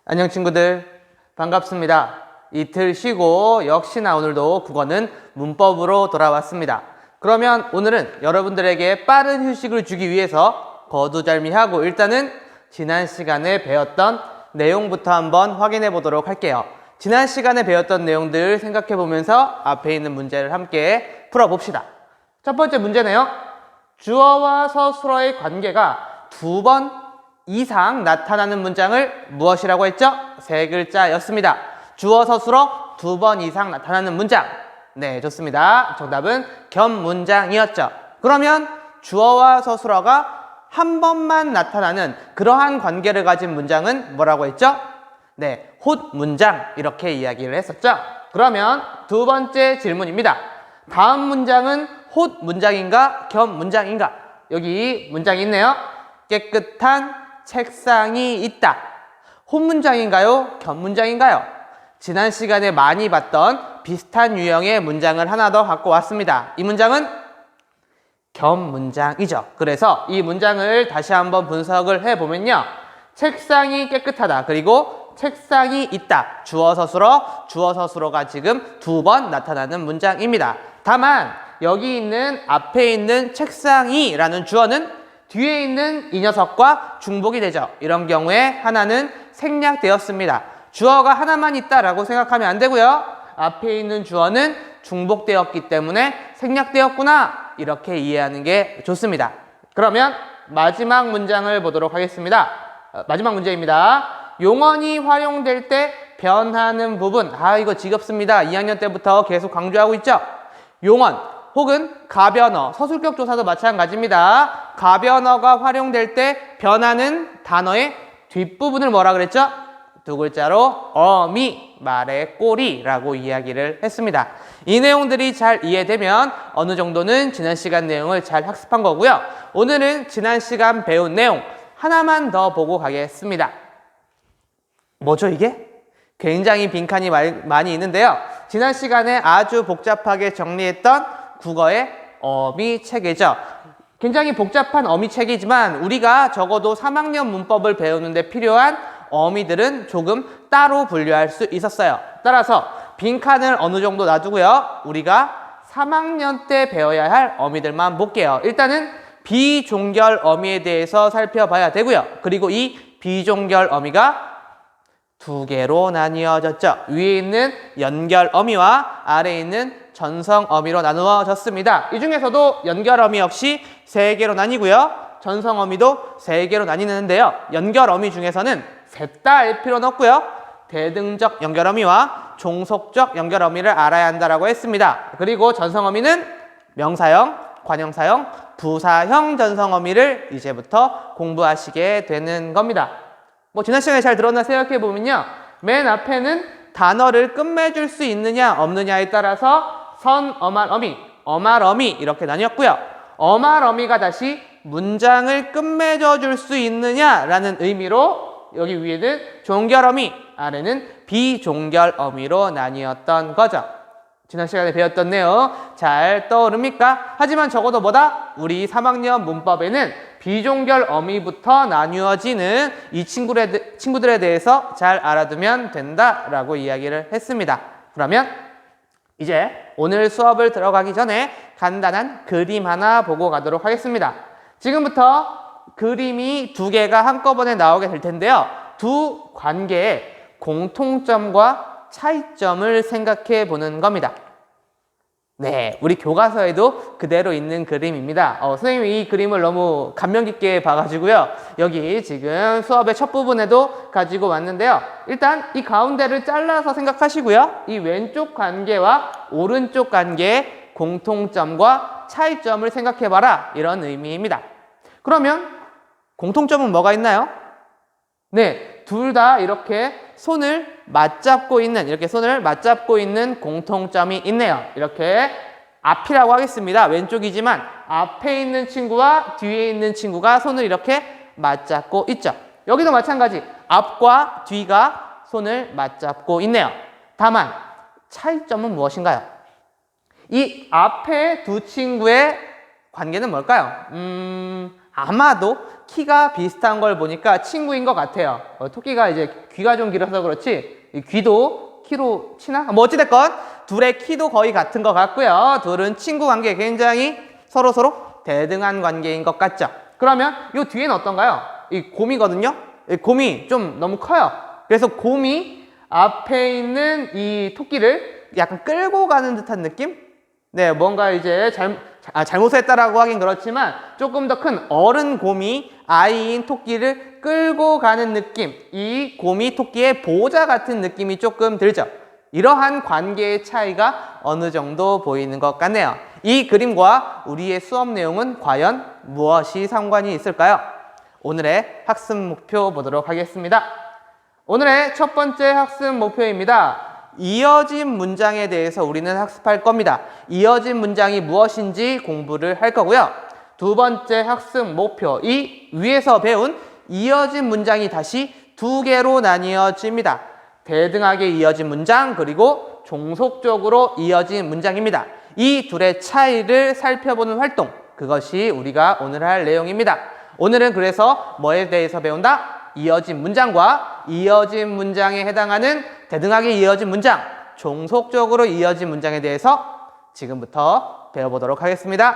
안녕 친구들, 반갑습니다. 이틀 쉬고 역시나 오늘도 국어는 문법으로 돌아왔습니다. 그러면 오늘은 여러분들에게 빠른 휴식을 주기 위해서 거두절미하고 일단은 지난 시간에 배웠던 내용부터 한번 확인해 보도록 할게요. 지난 시간에 배웠던 내용들 생각해 보면서 앞에 있는 문제를 함께 풀어봅시다. 첫 번째 문제네요. 주어와 서술어의 관계가 두 번 이상 나타나는 문장을 무엇이라고 했죠? 세 글자였습니다. 주어, 서술어 두 번 이상 나타나는 문장. 네, 좋습니다. 정답은 견문장이었죠. 그러면 주어와 서술어가 한 번만 나타나는 그러한 관계를 가진 문장은 뭐라고 했죠? 네, 홑문장 이렇게 이야기를 했었죠. 그러면 두 번째 질문입니다. 다음 문장은 홑문장인가 견문장인가? 여기 문장이 있네요. 깨끗한 책상이 있다. 홑문장인가요? 견문장인가요? 지난 시간에 많이 봤던 비슷한 유형의 문장을 하나 더 갖고 왔습니다. 이 문장은 견문장이죠. 그래서 이 문장을 다시 한번 분석을 해보면요. 책상이 깨끗하다. 그리고 책상이 있다. 주어 서술어가 지금 두 번 나타나는 문장입니다. 다만 여기 있는 앞에 있는 책상이 라는 주어는 뒤에 있는 이 녀석과 중복이 되죠. 이런 경우에 하나는 생략되었습니다. 주어가 하나만 있다라고 생각하면 안 되고요. 앞에 있는 주어는 중복되었기 때문에 생략되었구나 이렇게 이해하는 게 좋습니다. 그러면 마지막 문장을 보도록 하겠습니다. 마지막 문제입니다. 용언이 활용될 때 변하는 부분. 이거 지겹습니다. 2학년 때부터 계속 강조하고 있죠. 용언 혹은 가변어, 서술격 조사도 마찬가지입니다. 가변어가 활용될 때 변하는 단어의 뒷부분을 뭐라 그랬죠? 두 글자로 어미, 말의 꼬리라고 이야기를 했습니다. 이 내용들이 잘 이해되면 어느 정도는 지난 시간 내용을 잘 학습한 거고요. 오늘은 지난 시간 배운 내용 하나만 더 보고 가겠습니다. 뭐죠 이게? 굉장히 빈칸이 많이 있는데요. 지난 시간에 아주 복잡하게 정리했던 국어의 어미 체계죠. 굉장히 복잡한 어미 체계이지만 우리가 적어도 3학년 문법을 배우는데 필요한 어미들은 조금 따로 분류할 수 있었어요. 따라서 빈칸을 어느 정도 놔두고요. 우리가 3학년 때 배워야 할 어미들만 볼게요. 일단은 비종결 어미에 대해서 살펴봐야 되고요. 그리고 이 비종결 어미가 두 개로 나뉘어졌죠. 위에 있는 연결 어미와 아래에 있는 전성 어미로 나누어졌습니다. 이 중에서도 연결 어미 역시 세 개로 나뉘고요. 전성 어미도 세 개로 나뉘는데요. 연결 어미 중에서는 셋 다 알 필요는 없고요. 대등적 연결 어미와 종속적 연결 어미를 알아야 한다라고 했습니다. 그리고 전성 어미는 명사형, 관형사형, 부사형 전성 어미를 이제부터 공부하시게 되는 겁니다. 지난 시간에 잘 들었나 생각해보면요. 맨 앞에는 단어를 끝맺을 수 있느냐 없느냐에 따라서 선, 어말, 어미, 어말, 어미 이렇게 나뉘었고요. 어말, 어미가 다시 문장을 끝맺어 줄 수 있느냐라는 의미로 여기 위에는 종결 어미, 아래는 비종결 어미로 나뉘었던 거죠. 지난 시간에 배웠던 내용 잘 떠오릅니까? 하지만 적어도 뭐다? 우리 3학년 문법에는 비종결 어미부터 나뉘어지는 이 친구들에 대해서 잘 알아두면 된다라고 이야기를 했습니다. 그러면 이제 오늘 수업을 들어가기 전에 간단한 그림 하나 보고 가도록 하겠습니다. 지금부터 그림이 두 개가 한꺼번에 나오게 될 텐데요. 두 관계의 공통점과 차이점을 생각해 보는 겁니다. 네, 우리 교과서에도 그대로 있는 그림입니다. 선생님이 이 그림을 너무 감명 깊게 봐가지고요. 여기 지금 수업의 첫 부분에도 가지고 왔는데요. 일단 이 가운데를 잘라서 생각하시고요. 이 왼쪽 관계와 오른쪽 관계의 공통점과 차이점을 생각해봐라. 이런 의미입니다. 그러면 공통점은 뭐가 있나요? 네, 둘 다 이렇게 손을 맞잡고 있는 공통점이 있네요. 이렇게 앞이라고 하겠습니다. 왼쪽이지만 앞에 있는 친구와 뒤에 있는 친구가 손을 이렇게 맞잡고 있죠. 여기도 마찬가지. 앞과 뒤가 손을 맞잡고 있네요. 다만 차이점은 무엇인가요? 이 앞에 두 친구의 관계는 뭘까요? 아마도 키가 비슷한 걸 보니까 친구인 것 같아요. 토끼가 이제 귀가 좀 길어서 그렇지 이 귀도 키로 치나? 뭐 어찌됐건 둘의 키도 거의 같은 것 같고요. 둘은 친구 관계, 굉장히 서로 대등한 관계인 것 같죠. 그러면 이 뒤에는 어떤가요? 이 곰이거든요. 이 곰이 좀 너무 커요. 그래서 곰이 앞에 있는 이 토끼를 약간 끌고 가는 듯한 느낌? 네, 뭔가 이제 잘못을 했다라고 하긴 그렇지만 조금 더 큰 어른 곰이 아이인 토끼를 끌고 가는 느낌. 이 곰이 토끼의 보호자 같은 느낌이 조금 들죠. 이러한 관계의 차이가 어느 정도 보이는 것 같네요. 이 그림과 우리의 수업 내용은 과연 무엇이 상관이 있을까요? 오늘의 학습 목표 보도록 하겠습니다. 오늘의 첫 번째 학습 목표입니다. 이어진 문장에 대해서 우리는 학습할 겁니다. 이어진 문장이 무엇인지 공부를 할 거고요. 두 번째 학습 목표, 이 위에서 배운 이어진 문장이 다시 두 개로 나뉘어집니다. 대등하게 이어진 문장, 그리고 종속적으로 이어진 문장입니다. 이 둘의 차이를 살펴보는 활동, 그것이 우리가 오늘 할 내용입니다. 오늘은 그래서 뭐에 대해서 배운다? 이어진 문장과 이어진 문장에 해당하는 대등하게 이어진 문장, 종속적으로 이어진 문장에 대해서 지금부터 배워보도록 하겠습니다.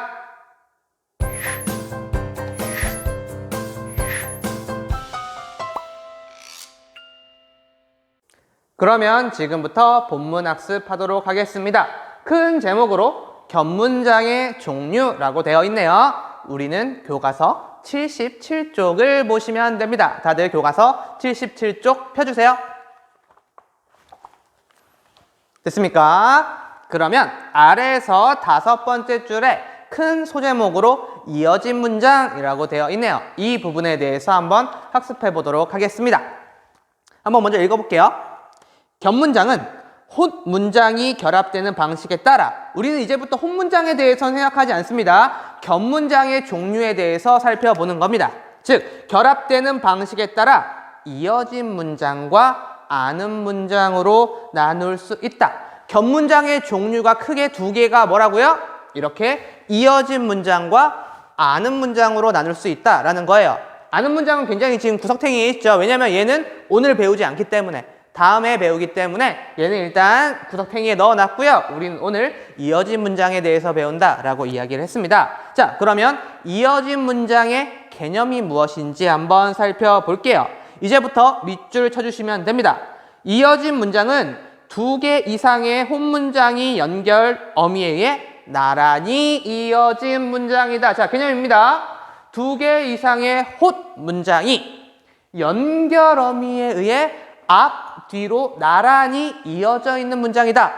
그러면 지금부터 본문 학습하도록 하겠습니다. 큰 제목으로 겹문장의 종류라고 되어 있네요. 우리는 교과서 77쪽을 보시면 됩니다. 다들 교과서 77쪽 펴주세요. 됐습니까? 그러면 아래에서 다섯 번째 줄에 큰 소제목으로 이어진 문장이라고 되어 있네요. 이 부분에 대해서 한번 학습해 보도록 하겠습니다. 한번 먼저 읽어볼게요. 겹문장은 혼 문장이 결합되는 방식에 따라, 우리는 이제부터 혼 문장에 대해서는 생각하지 않습니다. 겹문장의 종류에 대해서 살펴보는 겁니다. 즉, 결합되는 방식에 따라 이어진 문장과 아는 문장으로 나눌 수 있다. 겹문장의 종류가 크게 두 개가 뭐라고요? 이렇게 이어진 문장과 아는 문장으로 나눌 수 있다라는 거예요. 아는 문장은 굉장히 지금 구석탱이에 있죠. 왜냐하면 얘는 오늘 배우지 않기 때문에, 다음에 배우기 때문에 얘는 일단 구석탱이에 넣어놨고요. 우리는 오늘 이어진 문장에 대해서 배운다라고 이야기를 했습니다. 자, 그러면 이어진 문장의 개념이 무엇인지 한번 살펴볼게요. 이제부터 밑줄 쳐주시면 됩니다. 이어진 문장은 두 개 이상의 혼문장이 연결 어미에 의해 나란히 이어진 문장이다. 자, 개념입니다. 두 개 이상의 혼 문장이 연결 어미에 의해 앞, 뒤로 나란히 이어져 있는 문장이다.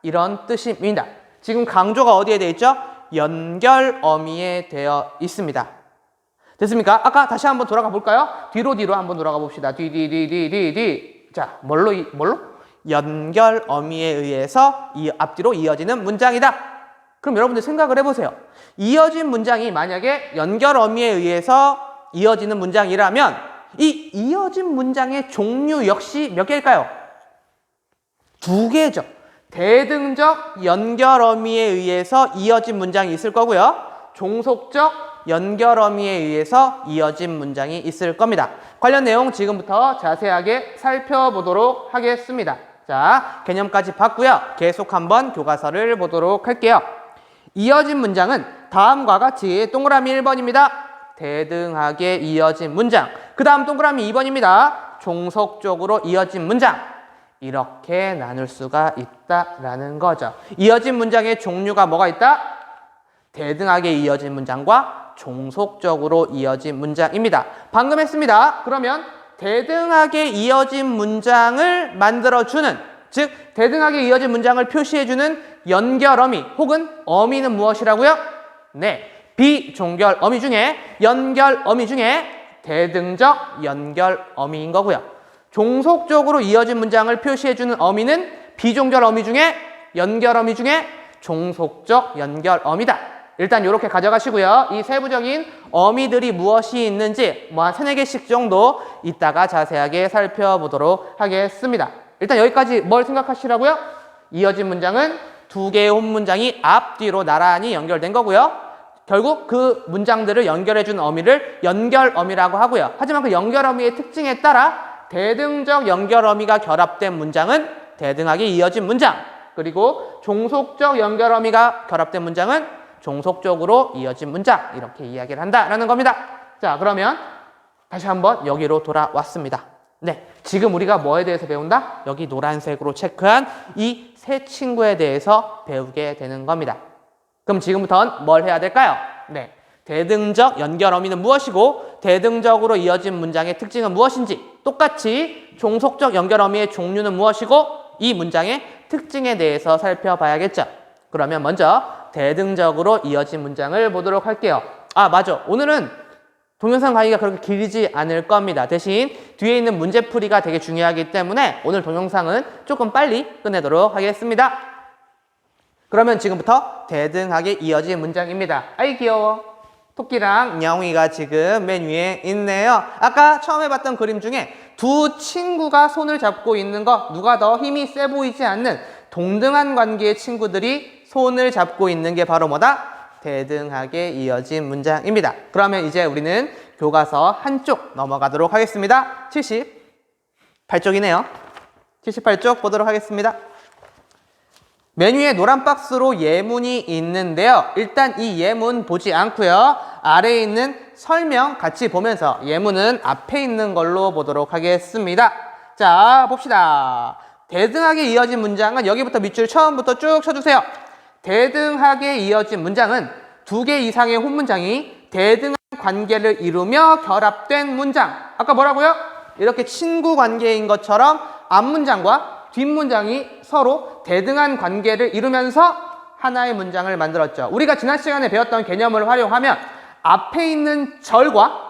이런 뜻입니다. 지금 강조가 어디에 되어 있죠? 연결 어미에 되어 있습니다. 됐습니까? 아까 다시 한번 돌아가 볼까요? 뒤로 한번 돌아가 봅시다. 뒤. 자, 뭘로? 연결 어미에 의해서 앞뒤로 이어지는 문장이다. 그럼 여러분들 생각을 해보세요. 이어진 문장이 만약에 연결 어미에 의해서 이어지는 문장이라면 이 이어진 문장의 종류 역시 몇 개일까요? 두 개죠. 대등적 연결 어미에 의해서 이어진 문장이 있을 거고요. 종속적 연결 어미에 의해서 이어진 문장이 있을 겁니다. 관련 내용 지금부터 자세하게 살펴보도록 하겠습니다. 자, 개념까지 봤고요. 계속 한번 교과서를 보도록 할게요. 이어진 문장은 다음과 같이 동그라미 1번입니다. 대등하게 이어진 문장. 그 다음 동그라미 2번입니다. 종속적으로 이어진 문장. 이렇게 나눌 수가 있다라는 거죠. 이어진 문장의 종류가 뭐가 있다? 대등하게 이어진 문장과 종속적으로 이어진 문장입니다. 방금 했습니다. 그러면 대등하게 이어진 문장을 만들어주는, 즉 대등하게 이어진 문장을 표시해주는 연결 어미 혹은 어미는 무엇이라고요? 네, 비종결 어미 중에 연결 어미 중에 대등적 연결 어미인 거고요. 종속적으로 이어진 문장을 표시해주는 어미는 비종결 어미 중에 연결 어미 중에 종속적 연결 어미다. 일단 이렇게 가져가시고요. 이 세부적인 어미들이 무엇이 있는지 뭐 한 3-4개씩 정도 이따가 자세하게 살펴보도록 하겠습니다. 일단 여기까지 뭘 생각하시라고요? 이어진 문장은 두 개의 혼 문장이 앞뒤로 나란히 연결된 거고요. 결국 그 문장들을 연결해주는 어미를 연결어미라고 하고요. 하지만 그 연결어미의 특징에 따라 대등적 연결어미가 결합된 문장은 대등하게 이어진 문장, 그리고 종속적 연결어미가 결합된 문장은 종속적으로 이어진 문장, 이렇게 이야기를 한다라는 겁니다. 자, 그러면 다시 한번 여기로 돌아왔습니다. 네, 지금 우리가 뭐에 대해서 배운다? 여기 노란색으로 체크한 이 세 친구에 대해서 배우게 되는 겁니다. 그럼 지금부터는 뭘 해야 될까요? 네, 대등적 연결어미는 무엇이고 대등적으로 이어진 문장의 특징은 무엇인지, 똑같이 종속적 연결어미의 종류는 무엇이고 이 문장의 특징에 대해서 살펴봐야겠죠. 그러면 먼저 대등적으로 이어진 문장을 보도록 할게요. 아, 맞아. 오늘은 동영상 강의가 그렇게 길지 않을 겁니다. 대신 뒤에 있는 문제풀이가 되게 중요하기 때문에 오늘 동영상은 조금 빨리 끝내도록 하겠습니다. 그러면 지금부터 대등하게 이어진 문장입니다. 아이 귀여워. 토끼랑 냥이가 지금 맨 위에 있네요. 아까 처음 해봤던 그림 중에 두 친구가 손을 잡고 있는 거, 누가 더 힘이 세 보이지 않는 동등한 관계의 친구들이 손을 잡고 있는 게 바로 뭐다? 대등하게 이어진 문장입니다. 그러면 이제 우리는 교과서 한쪽 넘어가도록 하겠습니다. 78쪽이네요. 78쪽 보도록 하겠습니다. 맨 위에 노란 박스로 예문이 있는데요. 일단 이 예문 보지 않고요. 아래에 있는 설명 같이 보면서 예문은 앞에 있는 걸로 보도록 하겠습니다. 자, 봅시다. 대등하게 이어진 문장은 여기부터 밑줄 처음부터 쭉 쳐주세요. 대등하게 이어진 문장은 두 개 이상의 혼문장이 대등한 관계를 이루며 결합된 문장. 아까 뭐라고요? 이렇게 친구 관계인 것처럼 앞문장과 뒷문장이 서로 대등한 관계를 이루면서 하나의 문장을 만들었죠. 우리가 지난 시간에 배웠던 개념을 활용하면 앞에 있는 절과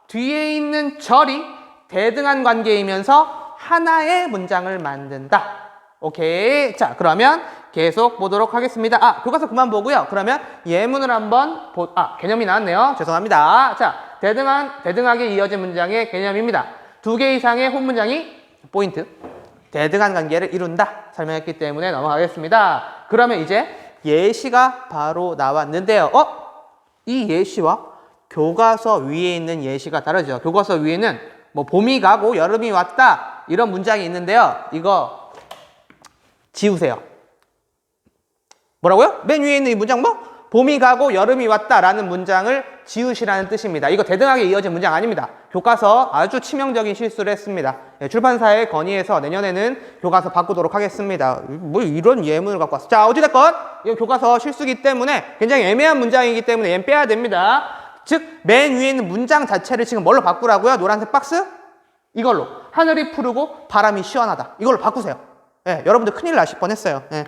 뒤에 있는 절이 대등한 관계이면서 하나의 문장을 만든다. 오케이. 자, 그러면 계속 보도록 하겠습니다. 아, 교과서 그만 보고요. 그러면 예문을 한번 개념이 나왔네요. 죄송합니다. 자, 대등하게 이어진 문장의 개념입니다. 두 개 이상의 혼문장이 포인트. 대등한 관계를 이룬다. 설명했기 때문에 넘어가겠습니다. 그러면 이제 예시가 바로 나왔는데요. 이 예시와 교과서 위에 있는 예시가 다르죠. 교과서 위에는 뭐 봄이 가고 여름이 왔다. 이런 문장이 있는데요. 이거 지우세요. 뭐라고요? 맨 위에 있는 이 문장 뭐? 봄이 가고 여름이 왔다라는 문장을 지우시라는 뜻입니다. 이거 대등하게 이어진 문장 아닙니다. 교과서 아주 치명적인 실수를 했습니다. 출판사에 건의해서 내년에는 교과서 바꾸도록 하겠습니다. 뭐 이런 예문을 갖고 왔어. 자, 어찌됐건 이거 교과서 실수기 때문에 굉장히 애매한 문장이기 때문에 얘는 빼야 됩니다. 즉, 맨 위에 있는 문장 자체를 지금 뭘로 바꾸라고요? 노란색 박스? 이걸로. 하늘이 푸르고 바람이 시원하다. 이걸로 바꾸세요. 예, 여러분들 큰일 나실 뻔했어요. 예.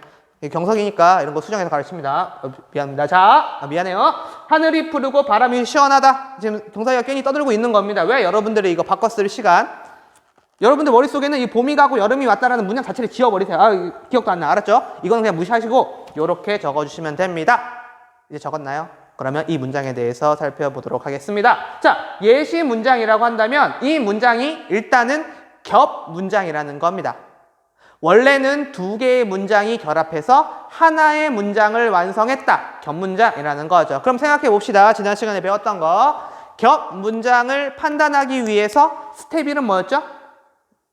경석이니까 이런 거 수정해서 가르칩니다. 미안합니다. 자, 미안해요. 하늘이 푸르고 바람이 시원하다. 지금 동사가 괜히 떠들고 있는 겁니다. 왜? 여러분들이 이거 바꿔 쓸 시간. 여러분들 머릿속에는 이 봄이 가고 여름이 왔다라는 문장 자체를 지워버리세요. 아, 기억도 안 나. 알았죠? 이거는 그냥 무시하시고 이렇게 적어주시면 됩니다. 이제 적었나요? 그러면 이 문장에 대해서 살펴보도록 하겠습니다. 자, 예시 문장이라고 한다면 이 문장이 일단은 겹 문장이라는 겁니다. 원래는 두 개의 문장이 결합해서 하나의 문장을 완성했다. 겹문장이라는 거죠. 그럼 생각해 봅시다. 지난 시간에 배웠던 거. 겹문장을 판단하기 위해서 스텝 1은 뭐였죠?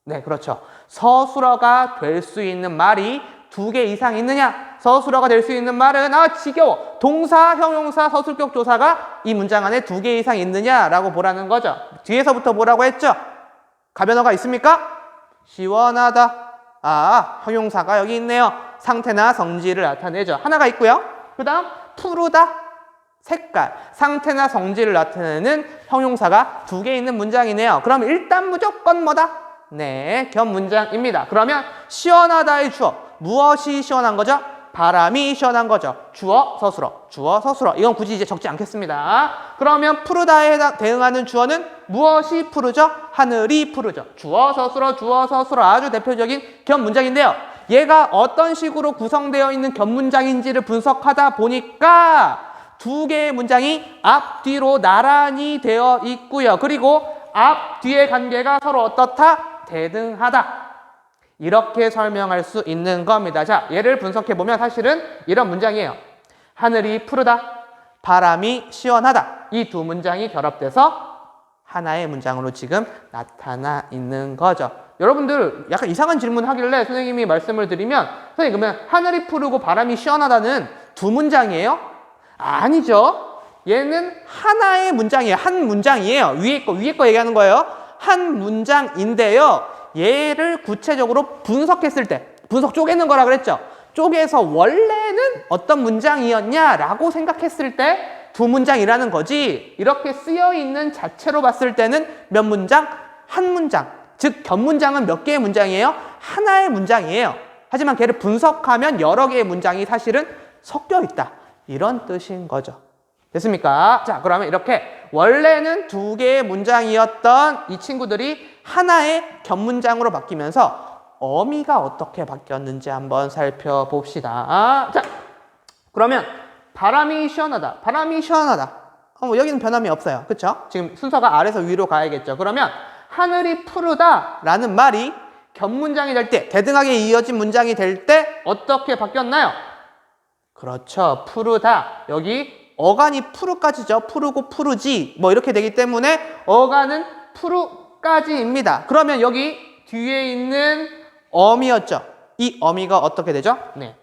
네, 그렇죠. 서술어가 될 수 있는 말이 두 개 이상 있느냐? 서술어가 될 수 있는 말은 지겨워. 동사, 형용사, 서술격 조사가 이 문장 안에 두 개 이상 있느냐라고 보라는 거죠. 뒤에서부터 뭐라고 했죠? 가변어가 있습니까? 시원하다. 형용사가 여기 있네요. 상태나 성질을 나타내죠. 하나가 있고요. 그 다음 푸르다, 색깔, 상태나 성질을 나타내는 형용사가 두 개 있는 문장이네요. 그럼 일단 무조건 뭐다? 네, 겹문장입니다. 그러면 시원하다의 주어, 무엇이 시원한 거죠? 바람이 시원한 거죠. 주어, 서술어, 주어, 서술어. 이건 굳이 이제 적지 않겠습니다. 그러면 푸르다에 대응하는 주어는 무엇이 푸르죠? 하늘이 푸르죠. 주어, 서술어, 주어, 서술어. 아주 대표적인 겹문장인데요. 얘가 어떤 식으로 구성되어 있는 겹문장인지를 분석하다 보니까 두 개의 문장이 앞뒤로 나란히 되어 있고요. 그리고 앞뒤의 관계가 서로 어떻다? 대등하다. 이렇게 설명할 수 있는 겁니다. 자, 얘를 분석해보면 사실은 이런 문장이에요. 하늘이 푸르다. 바람이 시원하다. 이 두 문장이 결합돼서 하나의 문장으로 지금 나타나 있는 거죠. 여러분들 약간 이상한 질문 하길래 선생님이 말씀을 드리면, 선생님 그러면 하늘이 푸르고 바람이 시원하다는 두 문장이에요? 아니죠. 얘는 하나의 문장이에요. 한 문장이에요. 위에 거 얘기하는 거예요. 한 문장인데요. 얘를 구체적으로 분석했을 때, 분석 쪼개는 거라 그랬죠. 쪼개서 원래는 어떤 문장이었냐라고 생각했을 때 두 문장이라는 거지, 이렇게 쓰여 있는 자체로 봤을 때는 몇 문장? 한 문장. 즉 견문장은 몇 개의 문장이에요? 하나의 문장이에요. 하지만 걔를 분석하면 여러 개의 문장이 사실은 섞여 있다. 이런 뜻인 거죠. 됐습니까? 자, 그러면 이렇게 원래는 두 개의 문장이었던 이 친구들이 하나의 견문장으로 바뀌면서 어미가 어떻게 바뀌었는지 한번 살펴봅시다. 자, 그러면 바람이 시원하다. 바람이 시원하다. 여기는 변함이 없어요. 그쵸? 지금 순서가 아래서 위로 가야겠죠. 그러면 하늘이 푸르다 라는 말이 견문장이 될 때, 대등하게 이어진 문장이 될 때 어떻게 바뀌었나요? 그렇죠. 푸르다. 여기 어간이 푸르까지죠. 푸르고 푸르지. 뭐 이렇게 되기 때문에 어간은 푸르까지입니다. 그러면 여기 뒤에 있는 어미였죠. 이 어미가 어떻게 되죠? 네,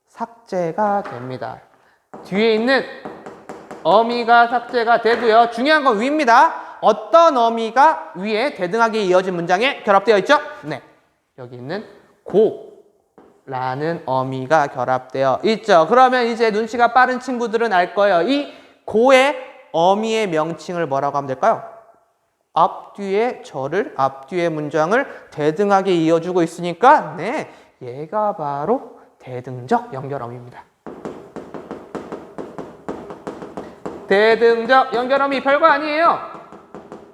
삭제가 됩니다. 뒤에 있는 어미가 삭제가 되고요. 중요한 건 위입니다. 어떤 어미가 위에 대등하게 이어진 문장에 결합되어 있죠? 네, 여기 있는 고라는 어미가 결합되어 있죠. 그러면 이제 눈치가 빠른 친구들은 알 거예요. 이 고의 어미의 명칭을 뭐라고 하면 될까요? 앞뒤의 절을, 앞뒤의 문장을 대등하게 이어주고 있으니까 네, 얘가 바로 대등적 연결어미입니다. 대등적 연결어미 별거 아니에요.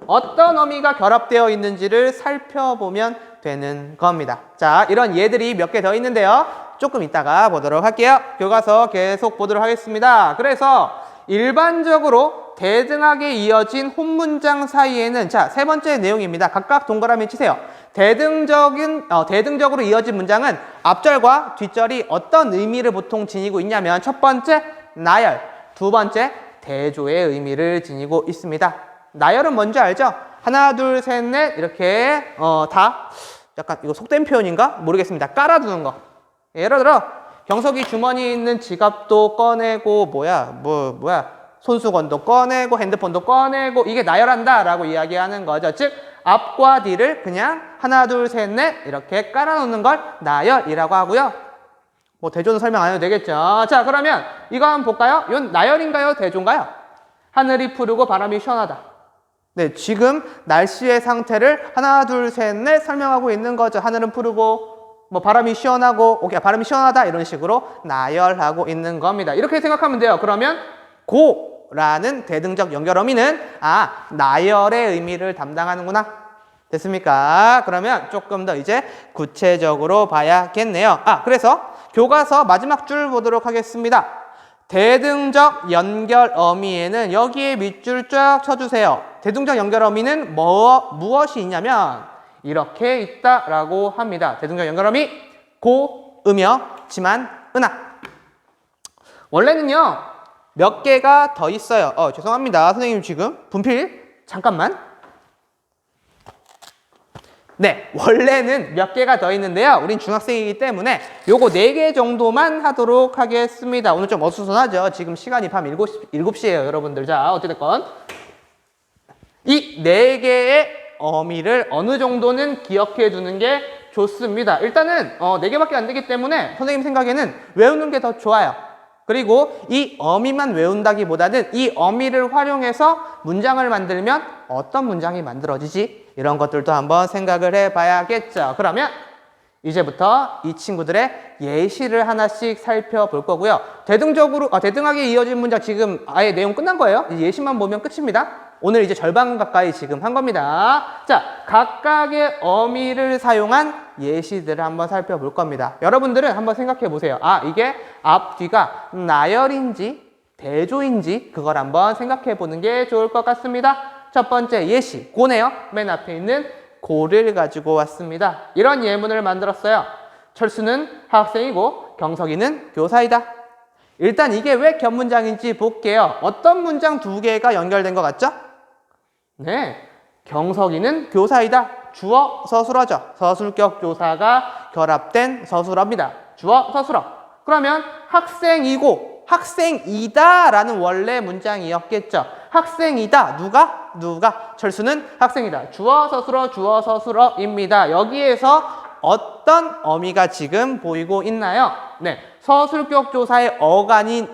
어떤 어미가 결합되어 있는지를 살펴보면 되는 겁니다. 자, 이런 예들이 몇 개 더 있는데요. 조금 이따가 보도록 할게요. 교과서 계속 보도록 하겠습니다. 그래서 일반적으로 대등하게 이어진 혼문장 사이에는, 자, 세 번째 내용입니다. 각각 동그라미 치세요. 대등적으로 이어진 문장은 앞절과 뒷절이 어떤 의미를 보통 지니고 있냐면, 첫 번째 나열, 두 번째 대조의 의미를 지니고 있습니다. 나열은 뭔지 알죠? 하나, 둘, 셋, 넷 이렇게 다 약간 이거 속된 표현인가? 모르겠습니다. 깔아두는 거. 예를 들어 경석이 주머니에 있는 지갑도 꺼내고 손수건도 꺼내고 핸드폰도 꺼내고, 이게 나열한다 라고 이야기하는 거죠. 즉 앞과 뒤를 그냥 하나, 둘, 셋, 넷 이렇게 깔아놓는 걸 나열이라고 하고요. 뭐 대조는 설명 안 해도 되겠죠. 자, 그러면 이거 한번 볼까요? 이건 나열인가요? 대조인가요? 하늘이 푸르고 바람이 시원하다. 네, 지금 날씨의 상태를 하나, 둘, 셋, 넷 설명하고 있는 거죠. 하늘은 푸르고 뭐 바람이 시원하고, 오케이, 바람이 시원하다 이런 식으로 나열하고 있는 겁니다. 이렇게 생각하면 돼요. 그러면 고라는 대등적 연결어미는 나열의 의미를 담당하는구나. 됐습니까? 그러면 조금 더 이제 구체적으로 봐야겠네요. 그래서 교과서 마지막 줄 보도록 하겠습니다. 대등적 연결어미에는 여기에 밑줄 쫙 쳐주세요. 대등적 연결어미는 무엇이 있냐면 이렇게 있다라고 합니다. 대등적 연결어미 고, 음여, 지만, 은하. 원래는요 몇 개가 더 있어요. 죄송합니다. 선생님 지금 분필 잠깐만. 네, 원래는 몇 개가 더 있는데요. 우린 중학생이기 때문에 요거 4개 정도만 하도록 하겠습니다. 오늘 좀 어수선하죠. 지금 시간이 밤 7시예요, 여러분들. 자, 어찌됐건 이 4개의 어미를 어느 정도는 기억해 두는 게 좋습니다. 일단은 4개밖에 안 되기 때문에 선생님 생각에는 외우는 게 더 좋아요. 그리고 이 어미만 외운다기보다는 이 어미를 활용해서 문장을 만들면 어떤 문장이 만들어지지? 이런 것들도 한번 생각을 해봐야겠죠. 그러면 이제부터 이 친구들의 예시를 하나씩 살펴볼 거고요. 대등하게 이어진 문장 지금 아예 내용 끝난 거예요. 예시만 보면 끝입니다. 오늘 이제 절반 가까이 지금 한 겁니다. 자, 각각의 어미를 사용한 예시들을 한번 살펴볼 겁니다. 여러분들은 한번 생각해 보세요. 이게 앞뒤가 나열인지 대조인지 그걸 한번 생각해 보는 게 좋을 것 같습니다. 첫 번째 예시, 고네요. 맨 앞에 있는 고를 가지고 왔습니다. 이런 예문을 만들었어요. 철수는 학생이고 경석이는 교사이다. 일단 이게 왜 겹문장인지 볼게요. 어떤 문장 두 개가 연결된 것 같죠? 네, 경석이는 교사이다. 주어 서술어죠. 서술격 조사가 결합된 서술어입니다. 주어 서술어. 그러면 학생이고 학생이다 라는 원래 문장이었겠죠. 학생이다. 누가? 철수는 학생이다. 주어 서술어입니다. 여기에서 어떤 어미가 지금 보이고 있나요? 네, 서술격 조사의 어간인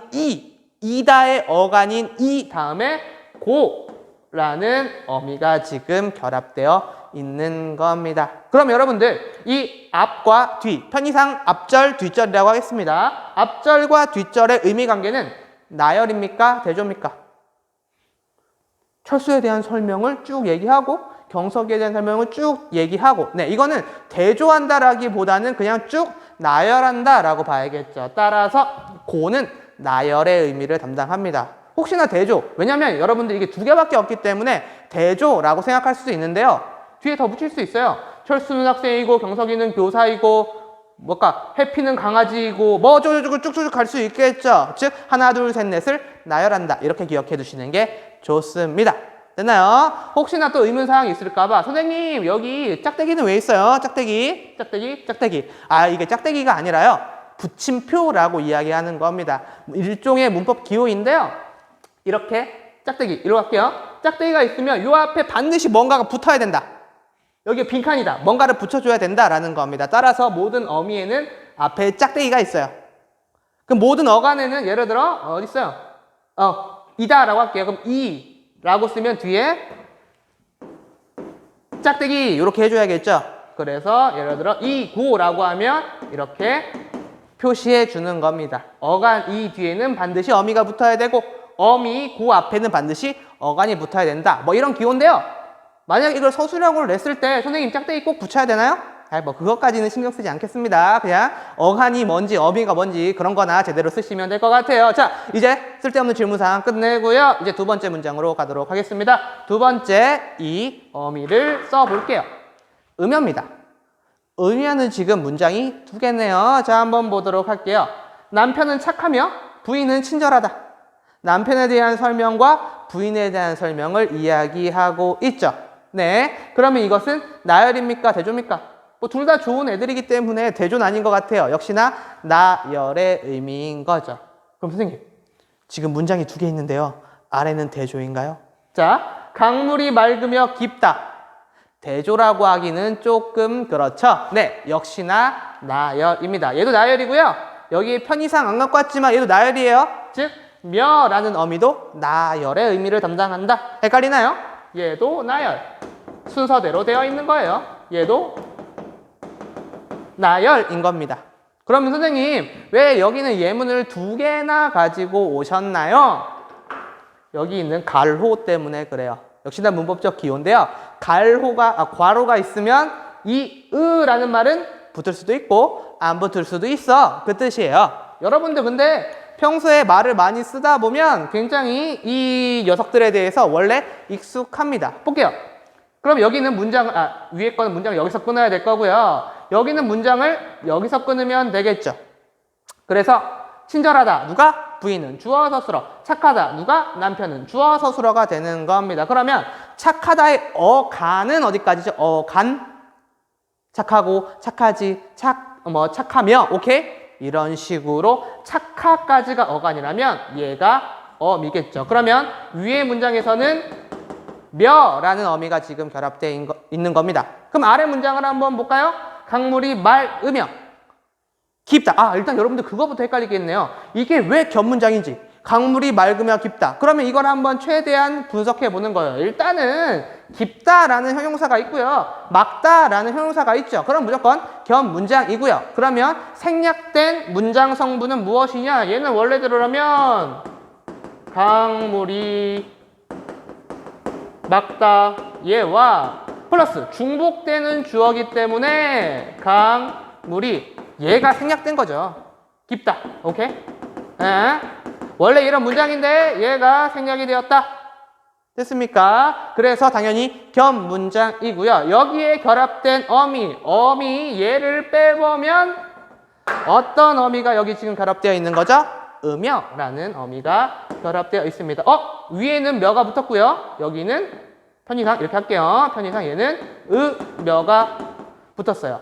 이다의 어간인 이 다음에 고라는 어미가 지금 결합되어 있는 겁니다. 그럼 여러분들 이 앞과 뒤, 편의상 앞절, 뒷절이라고 하겠습니다. 앞절과 뒷절의 의미 관계는 나열입니까? 대조입니까? 철수에 대한 설명을 쭉 얘기하고 경석에 대한 설명을 쭉 얘기하고 네, 이거는 대조한다라기보다는 그냥 쭉 나열한다라고 봐야겠죠. 따라서 고는 나열의 의미를 담당합니다. 혹시나 대조, 왜냐면 여러분들 이게 두 개밖에 없기 때문에 대조라고 생각할 수도 있는데요. 뒤에 더 붙일 수 있어요. 철수는 학생이고 경석이는 교사이고 해피는 강아지이고 뭐 어쩌고저쩌고 쭉쭉 갈 수 있겠죠. 즉 하나 둘 셋 넷을 나열한다. 이렇게 기억해 두시는 게 좋습니다. 됐나요? 혹시나 또 의문사항이 있을까봐 선생님 여기 짝대기는 왜 있어요? 짝대기. 아 이게 짝대기가 아니라요. 붙임표라고 이야기하는 겁니다. 일종의 문법 기호인데요. 이렇게 짝대기 이리로 갈게요. 짝대기가 있으면 요 앞에 반드시 뭔가가 붙어야 된다. 여기 빈칸이다. 뭔가를 붙여줘야 된다라는 겁니다. 따라서 모든 어미에는 앞에 짝대기가 있어요. 그럼 모든 어간에는 예를 들어 어디 있어요? 이다라고 할게요. 그럼 이라고 쓰면 뒤에 짝대기 이렇게 해줘야겠죠. 그래서 예를 들어 이고라고 하면 이렇게 표시해 주는 겁니다. 어간 이 뒤에는 반드시 어미가 붙어야 되고 어미 고 앞에는 반드시 어간이 붙어야 된다. 뭐 이런 기호인데요. 만약 이걸 서술형으로 냈을 때 선생님 짝대기 꼭 붙여야 되나요? 뭐 그것까지는 신경 쓰지 않겠습니다. 그냥 어간이 뭔지 어미가 뭔지 그런 거나 제대로 쓰시면 될 것 같아요. 자, 이제 쓸데없는 질문사항 끝내고요. 이제 두 번째 문장으로 가도록 하겠습니다. 두 번째 이 어미를 써볼게요. 음여입니다. 음여는 지금 문장이 두 개네요. 자, 한번 보도록 할게요. 남편은 착하며 부인은 친절하다. 남편에 대한 설명과 부인에 대한 설명을 이야기하고 있죠. 네, 그러면 이것은 나열입니까? 대조입니까? 뭐 둘 다 좋은 애들이기 때문에 대조는 아닌 것 같아요. 역시나 나열의 의미인 거죠. 그럼 선생님, 지금 문장이 두 개 있는데요. 아래는 대조인가요? 자, 강물이 맑으며 깊다. 대조라고 하기는 조금 그렇죠. 네, 역시나 나열입니다. 얘도 나열이고요. 여기 편의상 안 갖고 왔지만 얘도 나열이에요. 즉 며라는 어미도 나열의 의미를 담당한다. 헷갈리나요? 얘도 나열. 순서대로 되어 있는 거예요. 얘도 나열인 겁니다. 그러면 선생님 왜 여기는 예문을 두 개나 가지고 오셨나요? 여기 있는 갈호 때문에 그래요. 역시나 문법적 기호인데요. 괄호가 있으면 이 으라는 말은 붙을 수도 있고 안 붙을 수도 있어. 그 뜻이에요. 여러분들 근데 평소에 말을 많이 쓰다 보면 굉장히 이 녀석들에 대해서 원래 익숙합니다. 볼게요. 그럼 여기는 위에 거는 문장을 여기서 끊어야 될 거고요. 여기는 문장을 여기서 끊으면 되겠죠. 그래서 친절하다. 누가? 부인은 주어 서술어. 착하다. 누가? 남편은 주어 서술어가 되는 겁니다. 그러면 착하다의 어간은 어디까지죠? 어간. 착하고, 착하지, 착하며, 오케이? 이런 식으로 착하까지가 어간이라면 얘가 어미겠죠. 그러면 위의 문장에서는 며라는 어미가 지금 결합되어 있는 겁니다. 그럼 아래 문장을 한번 볼까요? 강물이 맑으며 깊다. 일단 여러분들 그거부터 헷갈리겠네요. 이게 왜 겹문장인지. 강물이 맑으며 깊다. 그러면 이걸 한번 최대한 분석해 보는 거예요. 일단은 깊다라는 형용사가 있고요. 막다라는 형용사가 있죠. 그럼 무조건 겹문장이고요. 그러면 생략된 문장 성분은 무엇이냐? 얘는 원래대로라면 강물이 막다 얘와 플러스 중복되는 주어기 때문에 강물이 얘가 생략된 거죠. 깊다. 오케이? 원래 이런 문장인데 얘가 생략이 되었다. 됐습니까? 그래서 당연히 겹문장이고요. 여기에 결합된 어미 얘를 빼보면 어떤 어미가 여기 지금 결합되어 있는 거죠? 으며라는 어미가 결합되어 있습니다. 위에는 며가 붙었고요. 여기는 편의상 이렇게 할게요. 편의상 얘는 으며가 붙었어요.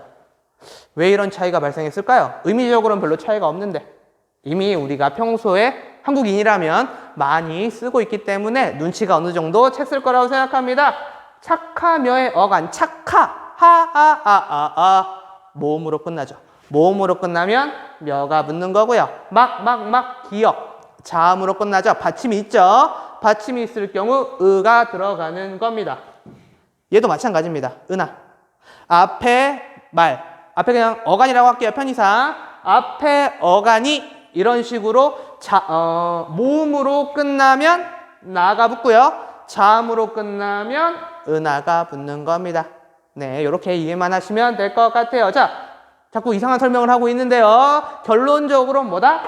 왜 이런 차이가 발생했을까요? 의미적으로는 별로 차이가 없는데 이미 우리가 평소에 한국인이라면 많이 쓰고 있기 때문에 눈치가 어느 정도 챘을 거라고 생각합니다. 착하며의 어간 착하 하아아아아 모음으로 끝나죠. 모음으로 끝나면 며가 붙는 거고요. 기역 자음으로 끝나죠. 받침이 있죠. 받침이 있을 경우 으가 들어가는 겁니다. 얘도 마찬가지입니다. 으나 앞에 그냥 어간이라고 할게요. 편의상 앞에 어간이 이런 식으로 모음으로 끝나면 나가 붙고요. 자음으로 끝나면 은하가 붙는 겁니다. 네, 이렇게 이해만 하시면 될 것 같아요. 자, 자꾸 이상한 설명을 하고 있는데요. 결론적으로 뭐다?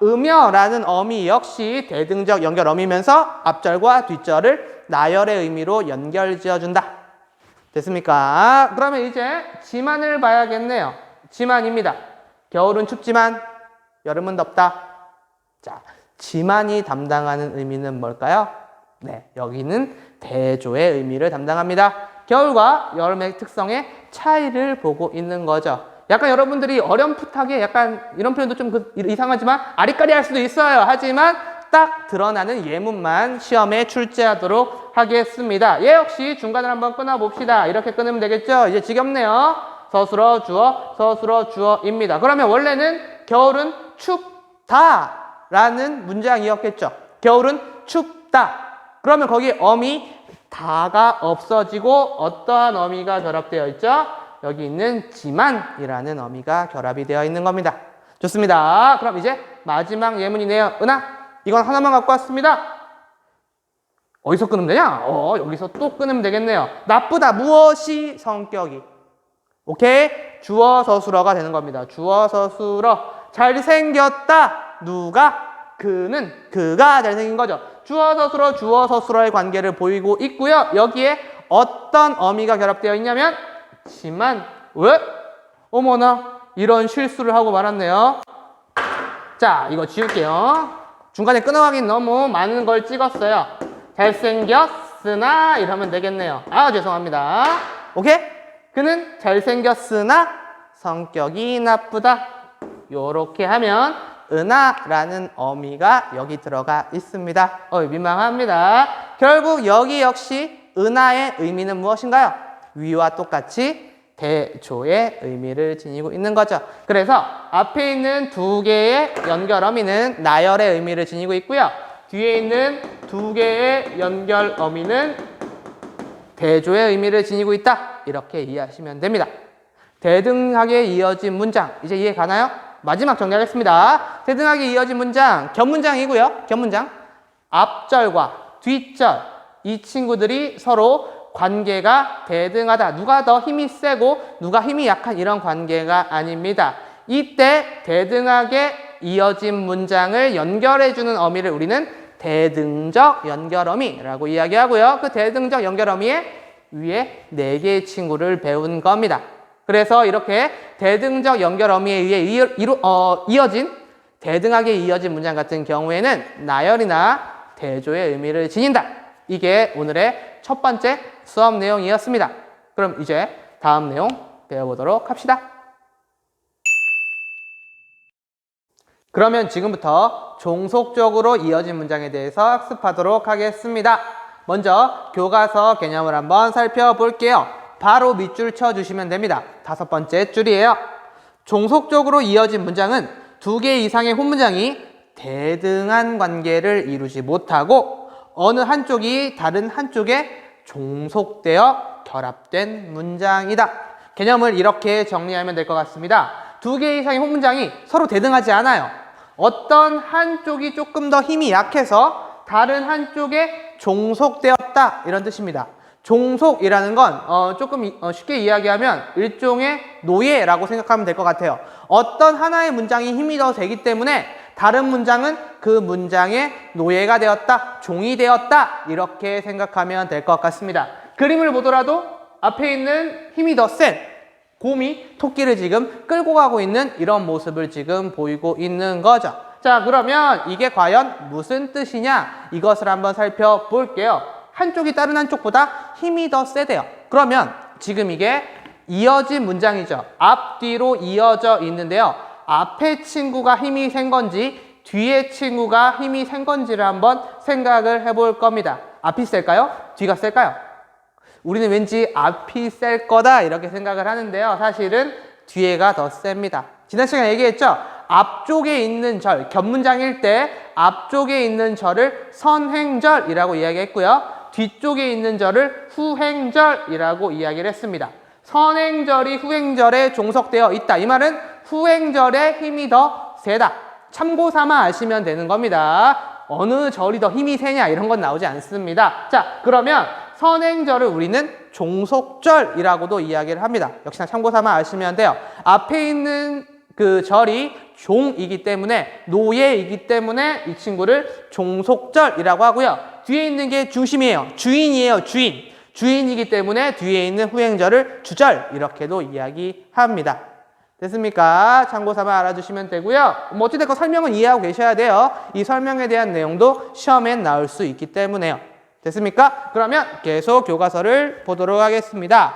으며라는 어미 역시 대등적 연결 어미면서 앞절과 뒷절을 나열의 의미로 연결 지어준다. 됐습니까? 그러면 이제 지만을 봐야겠네요. 지만입니다. 겨울은 춥지만 여름은 덥다. 자, 지만이 담당하는 의미는 뭘까요? 네, 여기는 대조의 의미를 담당합니다. 겨울과 여름의 특성의 차이를 보고 있는 거죠. 약간 여러분들이 어렴풋하게 약간 이런 표현도 좀 이상하지만 아리까리할 수도 있어요. 하지만 딱 드러나는 예문만 시험에 출제하도록 하겠습니다. 얘 역시 중간을 한번 끊어봅시다. 이렇게 끊으면 되겠죠? 이제 지겹네요. 서술어 주어입니다. 그러면 원래는 겨울은 춥다라는 문장이었겠죠. 겨울은 춥다. 그러면 거기 어미 다가 없어지고 어떠한 어미가 결합되어 있죠? 여기 있는 지만이라는 어미가 결합이 되어 있는 겁니다. 좋습니다. 그럼 이제 마지막 예문이네요. 은하, 이건 하나만 갖고 왔습니다. 어디서 끊으면 되냐? 여기서 또 끊으면 되겠네요. 나쁘다. 무엇이 성격이? 오케이? 주어 서술어가 되는 겁니다. 주어 서술어. 잘생겼다. 누가? 그는. 그가 잘생긴 거죠. 주어 서술어의 관계를 보이고 있고요. 여기에 어떤 어미가 결합되어 있냐면 지만. 왜? 어머나, 이런 실수를 하고 말았네요. 자, 이거 지울게요. 중간에 끊어가긴 너무 많은 걸 찍었어요. 잘생겼으나 이러면 되겠네요. 죄송합니다. 오케이? 그는 잘생겼으나 성격이 나쁘다. 요렇게 하면 은하라는 어미가 여기 들어가 있습니다. 민망합니다. 결국 여기 역시 은하의 의미는 무엇인가요? 위와 똑같이 대조의 의미를 지니고 있는 거죠. 그래서 앞에 있는 두 개의 연결 어미는 나열의 의미를 지니고 있고요. 뒤에 있는 두 개의 연결 어미는 대조의 의미를 지니고 있다. 이렇게 이해하시면 됩니다. 대등하게 이어진 문장, 이제 이해 가나요? 마지막 정리하겠습니다. 대등하게 이어진 문장, 겹문장이고요. 겹문장. 앞절과 뒷절, 이 친구들이 서로 관계가 대등하다. 누가 더 힘이 세고 누가 힘이 약한 이런 관계가 아닙니다. 이때 대등하게 이어진 문장을 연결해주는 어미를 우리는 대등적 연결어미라고 이야기하고요. 그 대등적 연결어미의 위에 4개의 친구를 배운 겁니다. 그래서 이렇게 대등적 연결어미에 의해 이어진 대등하게 이어진 문장 같은 경우에는 나열이나 대조의 의미를 지닌다. 이게 오늘의 첫 번째 수업 내용이었습니다. 그럼 이제 다음 내용 배워보도록 합시다. 그러면 지금부터 종속적으로 이어진 문장에 대해서 학습하도록 하겠습니다. 먼저 교과서 개념을 한번 살펴볼게요. 바로 밑줄 쳐주시면 됩니다. 5번째 줄이에요. 종속적으로 이어진 문장은 2개 이상의 혼문장이 대등한 관계를 이루지 못하고 어느 한쪽이 다른 한쪽에 종속되어 결합된 문장이다. 개념을 이렇게 정리하면 될 것 같습니다. 2개 이상의 혼문장이 서로 대등하지 않아요. 어떤 한쪽이 조금 더 힘이 약해서 다른 한쪽에 종속되었다. 이런 뜻입니다. 종속이라는 건 조금 쉽게 이야기하면 일종의 노예라고 생각하면 될 것 같아요. 어떤 하나의 문장이 힘이 더 세기 때문에 다른 문장은 그 문장의 노예가 되었다, 종이 되었다, 이렇게 생각하면 될 것 같습니다. 그림을 보더라도 앞에 있는 힘이 더 센 곰이 토끼를 지금 끌고 가고 있는 이런 모습을 지금 보이고 있는 거죠. 자, 그러면 이게 과연 무슨 뜻이냐? 이것을 한번 살펴볼게요. 한쪽이 다른 한쪽보다 힘이 더 세대요. 그러면 지금 이게 이어진 문장이죠. 앞뒤로 이어져 있는데요. 앞에 친구가 힘이 센 건지 뒤에 친구가 힘이 센 건지를 한번 생각을 해볼 겁니다. 앞이 셀까요? 뒤가 셀까요? 우리는 왠지 앞이 셀 거다 이렇게 생각을 하는데요. 사실은 뒤에가 더 셉니다. 지난 시간에 얘기했죠? 앞쪽에 있는 절, 겹문장일 때 앞쪽에 있는 절을 선행절이라고 이야기했고요. 뒤쪽에 있는 절을 후행절이라고 이야기를 했습니다. 선행절이 후행절에 종속되어 있다. 이 말은 후행절의 힘이 더 세다. 참고 삼아 아시면 되는 겁니다. 어느 절이 더 힘이 세냐 이런 건 나오지 않습니다. 자, 그러면 선행절을 우리는 종속절이라고도 이야기를 합니다. 역시나 참고 삼아 아시면 돼요. 앞에 있는 그 절이 종이기 때문에 노예이기 때문에 이 친구를 종속절이라고 하고요. 뒤에 있는 게 중심이에요. 주인이에요. 주인이기 때문에 뒤에 있는 후행절을 주절 이렇게도 이야기합니다. 됐습니까? 참고 삼아 알아주시면 되고요. 뭐 어찌됐건 설명은 이해하고 계셔야 돼요. 이 설명에 대한 내용도 시험엔 나올 수 있기 때문에요. 됐습니까? 그러면 계속 교과서를 보도록 하겠습니다.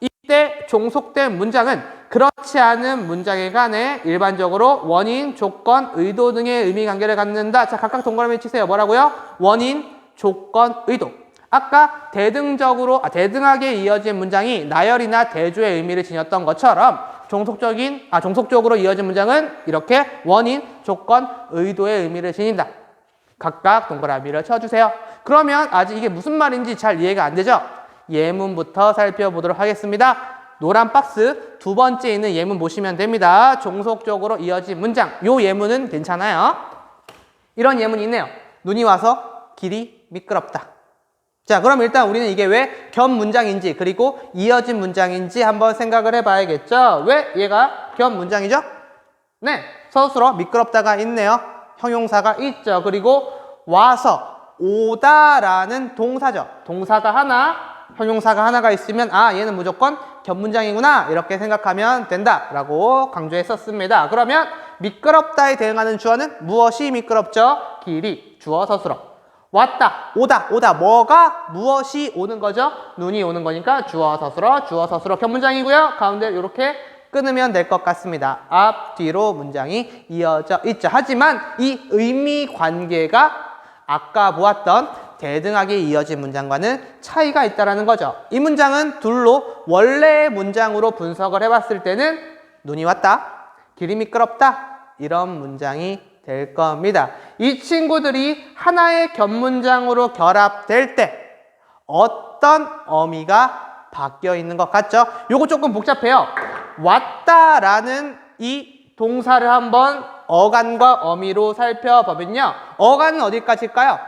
이때 종속된 문장은 그렇지 않은 문장에 관해 일반적으로 원인, 조건, 의도 등의 의미관계를 갖는다. 자, 각각 동그라미 치세요. 뭐라고요? 원인, 조건, 의도. 아까 대등하게 이어진 문장이 나열이나 대조의 의미를 지녔던 것처럼 종속적으로 이어진 문장은 이렇게 원인, 조건, 의도의 의미를 지닌다. 각각 동그라미를 쳐주세요. 그러면 아직 이게 무슨 말인지 잘 이해가 안 되죠? 예문부터 살펴보도록 하겠습니다. 노란 박스 두 번째 있는 예문 보시면 됩니다. 종속적으로 이어진 문장. 요 예문은 괜찮아요. 이런 예문이 있네요. 눈이 와서 길이 미끄럽다. 자, 그럼 일단 우리는 이게 왜 겹문장인지 그리고 이어진 문장인지 한번 생각을 해봐야겠죠. 왜 얘가 겹문장이죠? 네, 서술어 미끄럽다가 있네요. 형용사가 있죠. 그리고 와서 오다라는 동사죠. 동사가 하나, 형용사가 하나가 있으면 얘는 무조건 겹문장이구나 이렇게 생각하면 된다라고 강조했었습니다. 그러면 미끄럽다에 대응하는 주어는 무엇이 미끄럽죠? 길이, 주어 서술어. 왔다, 오다, 뭐가 무엇이 오는 거죠? 눈이 오는 거니까 주어 서술어 겹문장이고요. 가운데 이렇게 끊으면 될 것 같습니다. 앞, 뒤로 문장이 이어져 있죠. 하지만 이 의미 관계가 아까 보았던 대등하게 이어진 문장과는 차이가 있다는 거죠. 이 문장은 둘로 원래의 문장으로 분석을 해봤을 때는 눈이 왔다, 길이 미끄럽다 이런 문장이 될 겁니다. 이 친구들이 하나의 겹문장으로 결합될 때 어떤 어미가 바뀌어 있는 것 같죠? 요거 조금 복잡해요. 왔다라는 이 동사를 한번 어간과 어미로 살펴보면요. 어간은 어디까지일까요?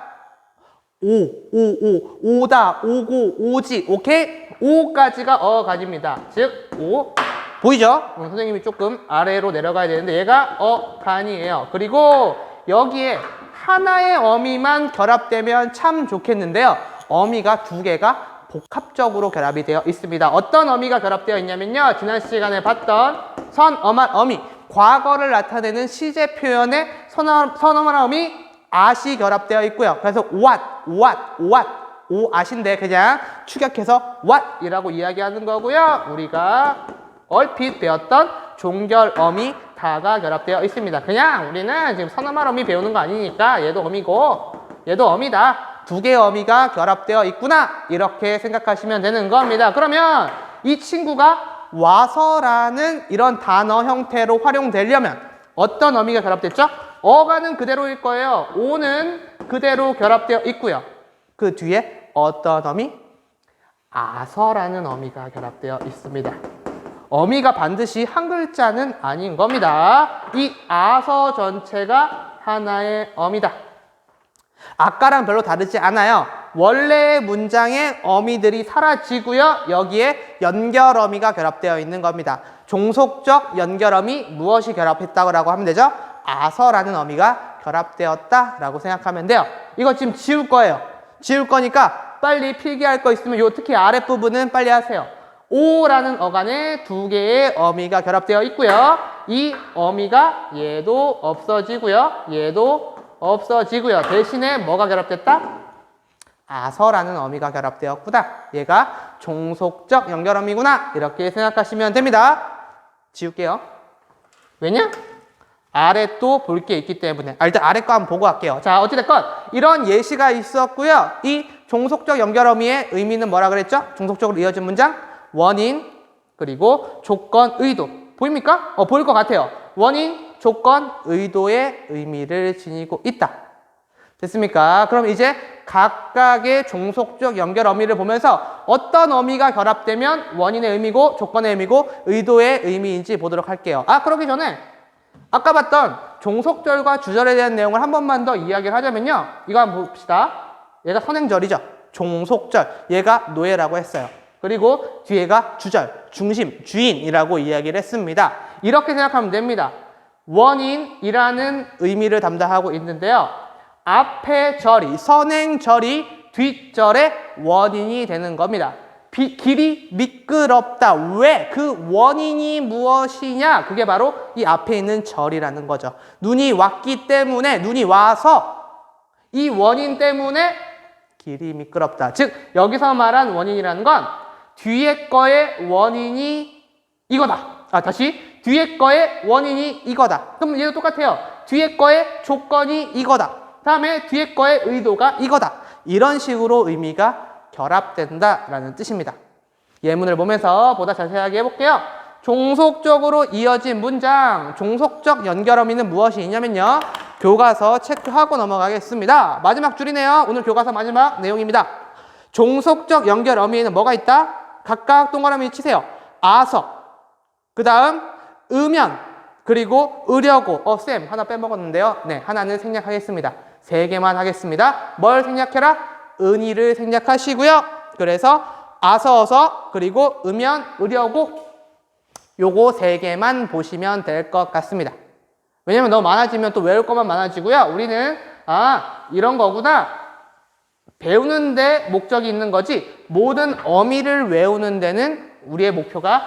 오다, 오고, 오지, 오케이? 오까지가 어간입니다. 즉, 오. 보이죠? 선생님이 조금 아래로 내려가야 되는데 얘가 어간이에요. 그리고 여기에 하나의 어미만 결합되면 참 좋겠는데요. 어미가 두 개가 복합적으로 결합이 되어 있습니다. 어떤 어미가 결합되어 있냐면요. 지난 시간에 봤던 선어말 어미, 과거를 나타내는 시제 표현에 선어말 어미 at이 결합되어 있고요. 그래서 오앗인데 그냥 축약해서 what이라고 이야기하는 거고요. 우리가 얼핏 배웠던 종결 어미 다가 결합되어 있습니다. 그냥 우리는 지금 선어말 어미 배우는 거 아니니까 얘도 어미고 얘도 어미다. 두 개의 어미가 결합되어 있구나 이렇게 생각하시면 되는 겁니다. 그러면 이 친구가 와서라는 이런 단어 형태로 활용되려면 어떤 어미가 결합됐죠? 어가는 그대로일 거예요. 오는 그대로 결합되어 있고요. 그 뒤에 어떤 어미? 아서라는 어미가 결합되어 있습니다. 어미가 반드시 한 글자는 아닌 겁니다. 이 아서 전체가 하나의 어미다. 아까랑 별로 다르지 않아요. 원래의 문장의 어미들이 사라지고요. 여기에 연결어미가 결합되어 있는 겁니다. 종속적 연결어미 무엇이 결합했다고 하면 되죠? 아서라는 어미가 결합되었다라고 생각하면 돼요. 이거 지금 지울 거예요. 지울 거니까 빨리 필기할 거 있으면 요 특히 아랫부분은 빨리 하세요. 오라는 어간에 두 개의 어미가 결합되어 있고요. 이 어미가 얘도 없어지고요. 얘도 없어지고요. 대신에 뭐가 결합됐다? 아서라는 어미가 결합되었구나. 얘가 종속적 연결어미구나. 이렇게 생각하시면 됩니다. 지울게요. 왜냐? 아래 또 볼 게 있기 때문에. 일단 아래 거 한번 보고 갈게요. 자, 어찌됐건 이런 예시가 있었고요. 이 종속적 연결어미의 의미는 뭐라 그랬죠? 종속적으로 이어진 문장? 원인, 그리고 조건, 의도. 보입니까? 보일 것 같아요. 원인, 조건, 의도의 의미를 지니고 있다. 됐습니까? 그럼 이제 각각의 종속적 연결 어미를 보면서 어떤 어미가 결합되면 원인의 의미고 조건의 의미고 의도의 의미인지 보도록 할게요. 그러기 전에 아까 봤던 종속절과 주절에 대한 내용을 한 번만 더 이야기를 하자면요. 이거 한번 봅시다. 얘가 선행절이죠. 종속절. 얘가 노예라고 했어요. 그리고 뒤에가 주절, 중심, 주인이라고 이야기를 했습니다. 이렇게 생각하면 됩니다. 원인이라는 의미를 담당하고 있는데요. 앞에 절이, 선행절이 뒷절의 원인이 되는 겁니다. 길이 미끄럽다. 왜? 그 원인이 무엇이냐? 그게 바로 이 앞에 있는 절이라는 거죠. 눈이 왔기 때문에, 눈이 와서 이 원인 때문에 길이 미끄럽다. 즉, 여기서 말한 원인이라는 건 뒤에 거의 원인이 이거다. 다시. 뒤에 거의 원인이 이거다. 그럼 얘도 똑같아요. 뒤에 거의 조건이 이거다. 다음에 뒤에 거의 의도가 이거다. 이런 식으로 의미가 결합된다라는 뜻입니다. 예문을 보면서 보다 자세하게 해볼게요. 종속적으로 이어진 문장, 종속적 연결어미는 무엇이 있냐면요. 교과서 체크하고 넘어가겠습니다. 마지막 줄이네요. 오늘 교과서 마지막 내용입니다. 종속적 연결어미에는 뭐가 있다? 각각 동그라미 치세요. 아서, 그 다음 으면, 그리고 으려고. 쌤 하나 빼먹었는데요. 네, 하나는 생략하겠습니다. 3개만 하겠습니다. 뭘 생략해라? 은희를 생략하시고요. 그래서 아서어서, 그리고 으면, 으려고. 요거 3개만 보시면 될 것 같습니다. 왜냐면 너무 많아지면 또 외울 것만 많아지고요. 우리는 이런 거구나. 배우는데 목적이 있는 거지 모든 어미를 외우는 데는 우리의 목표가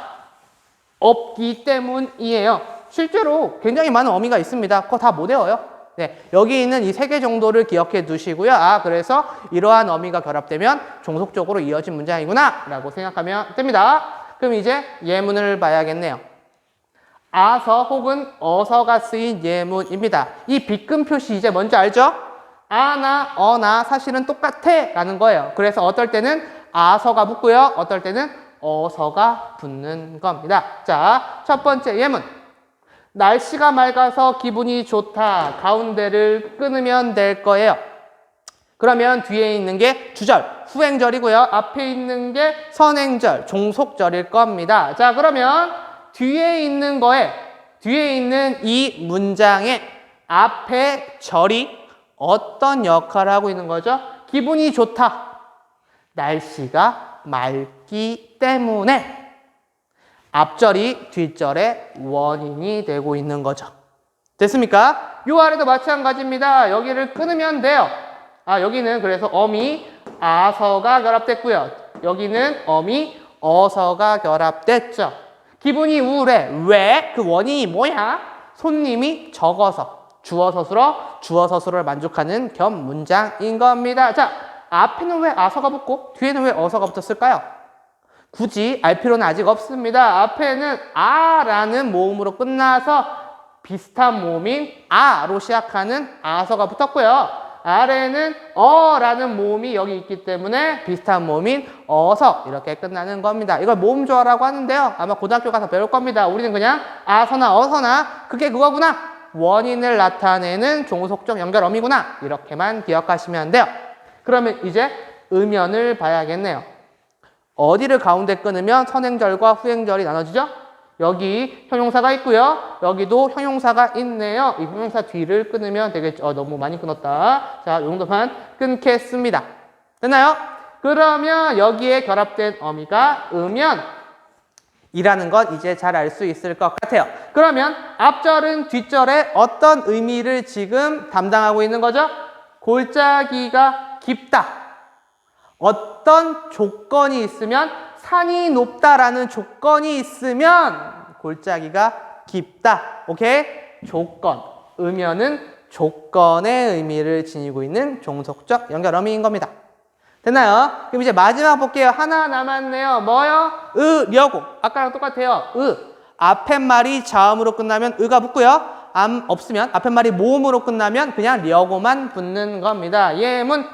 없기 때문이에요. 실제로 굉장히 많은 어미가 있습니다. 그거 다 못 외워요. 네, 여기 있는 이 3개 정도를 기억해 두시고요. 그래서 이러한 어미가 결합되면 종속적으로 이어진 문장이구나 라고 생각하면 됩니다. 그럼 이제 예문을 봐야겠네요. 아서 혹은 어서가 쓰인 예문입니다. 이 빗금 표시 이제 뭔지 알죠? 아나 어나 사실은 똑같아 라는 거예요. 그래서 어떨 때는 아서가 붙고요. 어떨 때는 어서가 붙는 겁니다. 자, 첫 번째 예문. 날씨가 맑아서 기분이 좋다. 가운데를 끊으면 될 거예요. 그러면 뒤에 있는 게 주절, 후행절이고요. 앞에 있는 게 선행절, 종속절일 겁니다. 자, 그러면 뒤에 있는 이 문장의 앞에 절이 어떤 역할을 하고 있는 거죠? 기분이 좋다. 날씨가 맑기 때문에 앞절이 뒷절의 원인이 되고 있는 거죠. 됐습니까? 요 아래도 마찬가지입니다. 여기를 끊으면 돼요. 여기는 그래서 어미 아서가 결합됐고요. 여기는 어미 어서가 결합됐죠. 기분이 우울해. 왜? 그 원인이 뭐야? 손님이 적어서. 주어 서술어를 만족하는 겸 문장인 겁니다. 자, 앞에는 왜 아서가 붙고 뒤에는 왜 어서가 붙었을까요? 굳이 알 필요는 아직 없습니다. 앞에는 아라는 모음으로 끝나서 비슷한 모음인 아로 시작하는 아서가 붙었고요. 아래는 어라는 모음이 여기 있기 때문에 비슷한 모음인 어서 이렇게 끝나는 겁니다. 이걸 모음조화라고 하는데요. 아마 고등학교 가서 배울 겁니다. 우리는 그냥 아서나 어서나 그게 그거구나. 원인을 나타내는 종속적 연결어미구나. 이렇게만 기억하시면 돼요. 그러면 이제 음연을 봐야겠네요. 어디를 가운데 끊으면 선행절과 후행절이 나눠지죠? 여기 형용사가 있고요. 여기도 형용사가 있네요. 이 형용사 뒤를 끊으면 되겠죠. 너무 많이 끊었다. 자, 이 정도만 끊겠습니다. 됐나요? 그러면 여기에 결합된 어미가 음연이라는 건 이제 잘 알 수 있을 것 같아요. 그러면 앞절은 뒷절에 어떤 의미를 지금 담당하고 있는 거죠? 골짜기가 깊다. 어떤 조건이 있으면 산이 높다라는 조건이 있으면 골짜기가 깊다. 오케이? 조건. 음연은 조건의 의미를 지니고 있는 종속적 연결어미인 겁니다. 됐나요? 그럼 이제 마지막 볼게요. 하나 남았네요. 뭐요? 려고. 아까랑 똑같아요. 앞에 말이 자음으로 끝나면 의가 붙고요. 없으면 앞에 말이 모음으로 끝나면 그냥 려고만 붙는 겁니다. 예문.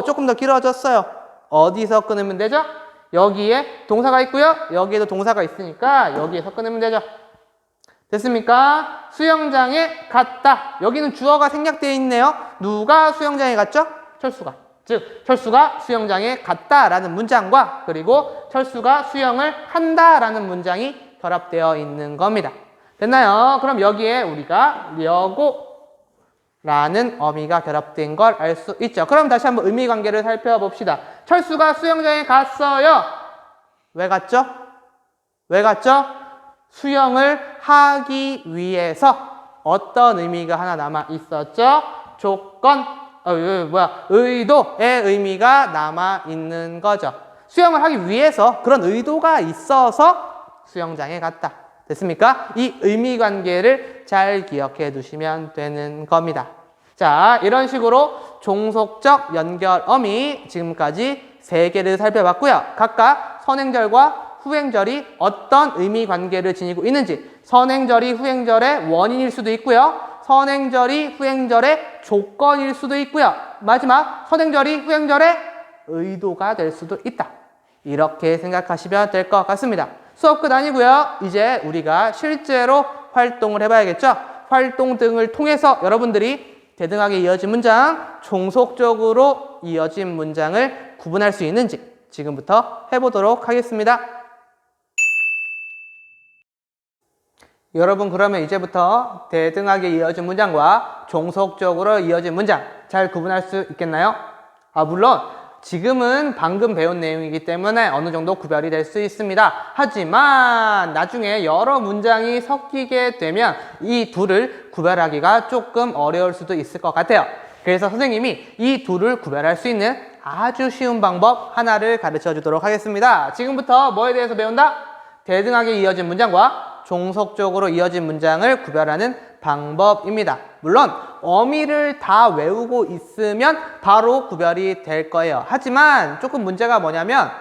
조금 더 길어졌어요. 어디서 끊으면 되죠? 여기에 동사가 있고요. 여기에도 동사가 있으니까 여기에서 끊으면 되죠. 됐습니까? 수영장에 갔다. 여기는 주어가 생략되어 있네요. 누가 수영장에 갔죠? 철수가. 즉 철수가 수영장에 갔다라는 문장과 그리고 철수가 수영을 한다라는 문장이 결합되어 있는 겁니다. 됐나요? 그럼 여기에 우리가 려고라는 어미가 결합된 걸 알 수 있죠. 그럼 다시 한번 의미관계를 살펴봅시다. 철수가 수영장에 갔어요. 왜 갔죠? 왜 갔죠? 수영을 하기 위해서 어떤 의미가 하나 남아 있었죠? 조건, 의도의 의미가 남아 있는 거죠. 수영을 하기 위해서 그런 의도가 있어서 수영장에 갔다. 됐습니까? 이 의미관계를 잘 기억해 두시면 되는 겁니다. 자, 이런 식으로 종속적 연결어미 지금까지 3개를 살펴봤고요. 각각 선행절과 후행절이 어떤 의미관계를 지니고 있는지, 선행절이 후행절의 원인일 수도 있고요. 선행절이 후행절의 조건일 수도 있고요. 마지막 선행절이 후행절의 의도가 될 수도 있다. 이렇게 생각하시면 될 것 같습니다. 수업 끝 아니고요. 이제 우리가 실제로 활동을 해봐야겠죠. 활동 등을 통해서 여러분들이 대등하게 이어진 문장, 종속적으로 이어진 문장을 구분할 수 있는지 지금부터 해보도록 하겠습니다. 여러분 그러면 이제부터 대등하게 이어진 문장과 종속적으로 이어진 문장 잘 구분할 수 있겠나요? 물론 지금은 방금 배운 내용이기 때문에 어느 정도 구별이 될 수 있습니다. 하지만 나중에 여러 문장이 섞이게 되면 이 둘을 구별하기가 조금 어려울 수도 있을 것 같아요. 그래서 선생님이 이 둘을 구별할 수 있는 아주 쉬운 방법 하나를 가르쳐 주도록 하겠습니다. 지금부터 뭐에 대해서 배운다? 대등하게 이어진 문장과 종속적으로 이어진 문장을 구별하는 방법입니다. 물론 어미를 다 외우고 있으면 바로 구별이 될 거예요. 하지만 조금 문제가 뭐냐면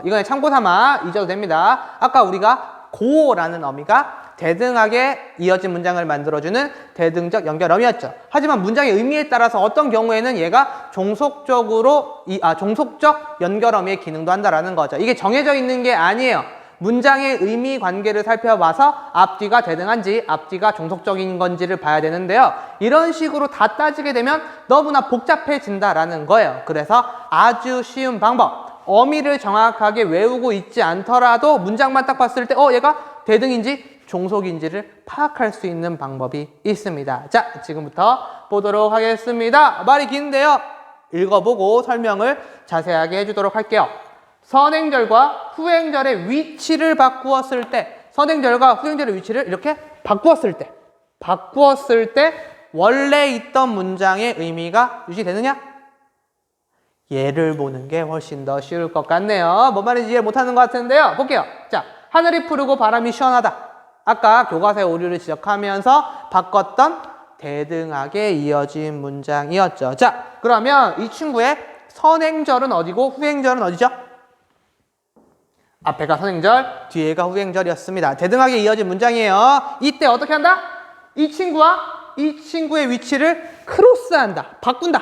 이거는 참고 삼아 잊어도 됩니다. 아까 우리가 고라는 어미가 대등하게 이어진 문장을 만들어주는 대등적 연결어미였죠. 하지만 문장의 의미에 따라서 어떤 경우에는 얘가 종속적 연결어미의 기능도 한다라는 거죠. 이게 정해져 있는 게 아니에요. 문장의 의미 관계를 살펴봐서 앞뒤가 대등한지 앞뒤가 종속적인 건지를 봐야 되는데요. 이런 식으로 다 따지게 되면 너무나 복잡해진다라는 거예요. 그래서 아주 쉬운 방법, 어미를 정확하게 외우고 있지 않더라도 문장만 딱 봤을 때 얘가 대등인지 종속인지를 파악할 수 있는 방법이 있습니다. 자, 지금부터 보도록 하겠습니다. 말이 긴데요. 읽어보고 설명을 자세하게 해주도록 할게요. 선행절과 후행절의 위치를 바꾸었을 때, 선행절과 후행절의 위치를 이렇게 바꾸었을 때 원래 있던 문장의 의미가 유지되느냐? 예를 보는 게 훨씬 더 쉬울 것 같네요. 뭔 말인지 이해 못하는 것 같은데요. 볼게요. 자, 하늘이 푸르고 바람이 시원하다. 아까 교과서의 오류를 지적하면서 바꿨던 대등하게 이어진 문장이었죠. 자, 그러면 이 친구의 선행절은 어디고 후행절은 어디죠? 앞에가 선행절, 뒤에가 후행절이었습니다. 대등하게 이어진 문장이에요. 이때 어떻게 한다? 이 친구의 위치를 크로스한다. 바꾼다.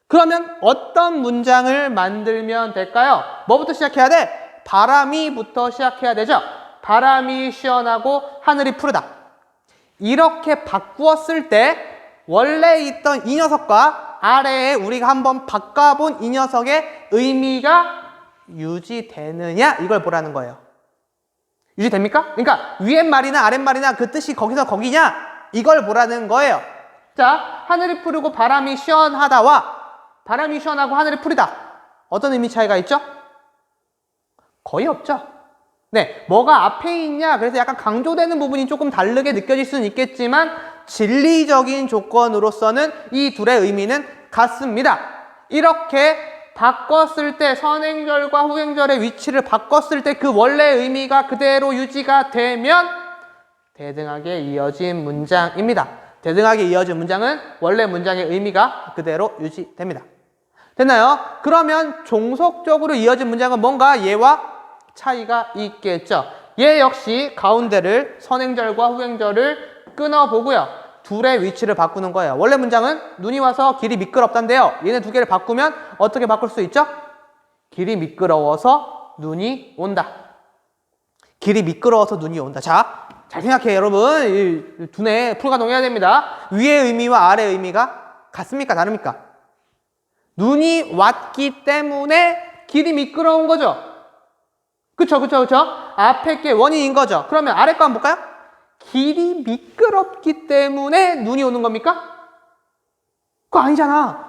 그러면 어떤 문장을 만들면 될까요? 뭐부터 시작해야 돼? 바람이부터 시작해야 되죠. 바람이 시원하고 하늘이 푸르다. 이렇게 바꾸었을 때 원래 있던 이 녀석과 아래에 우리가 한번 바꿔본 이 녀석의 의미가 유지되느냐 이걸 보라는 거예요. 유지됩니까? 그러니까 위에 말이나 아랫 말이나 그 뜻이 거기서 거기냐 이걸 보라는 거예요. 자, 하늘이 푸르고 바람이 시원하다와 바람이 시원하고 하늘이 푸르다 어떤 의미 차이가 있죠? 거의 없죠. 네, 뭐가 앞에 있냐 그래서 약간 강조되는 부분이 조금 다르게 느껴질 수는 있겠지만 진리적인 조건으로서는 이 둘의 의미는 같습니다. 이렇게 바꿨을 때 선행절과 후행절의 위치를 바꿨을 때 그 원래 의미가 그대로 유지가 되면 대등하게 이어진 문장입니다. 대등하게 이어진 문장은 원래 문장의 의미가 그대로 유지됩니다. 됐나요? 그러면 종속적으로 이어진 문장은 뭔가 얘와 차이가 있겠죠. 얘 역시 가운데를 선행절과 후행절을 끊어보고요. 둘의 위치를 바꾸는 거예요. 원래 문장은 눈이 와서 길이 미끄럽단데요. 얘네 두 개를 바꾸면 어떻게 바꿀 수 있죠? 길이 미끄러워서 눈이 온다. 길이 미끄러워서 눈이 온다. 자, 잘 생각해 여러분. 이 두뇌 풀가동해야 됩니다. 위의 의미와 아래의 의미가 같습니까? 다릅니까? 눈이 왔기 때문에 길이 미끄러운 거죠. 그쵸. 앞에 게 원인인 거죠. 그러면 아래 거 한번 볼까요? 길이 미끄럽기 때문에 눈이 오는 겁니까? 그거 아니잖아.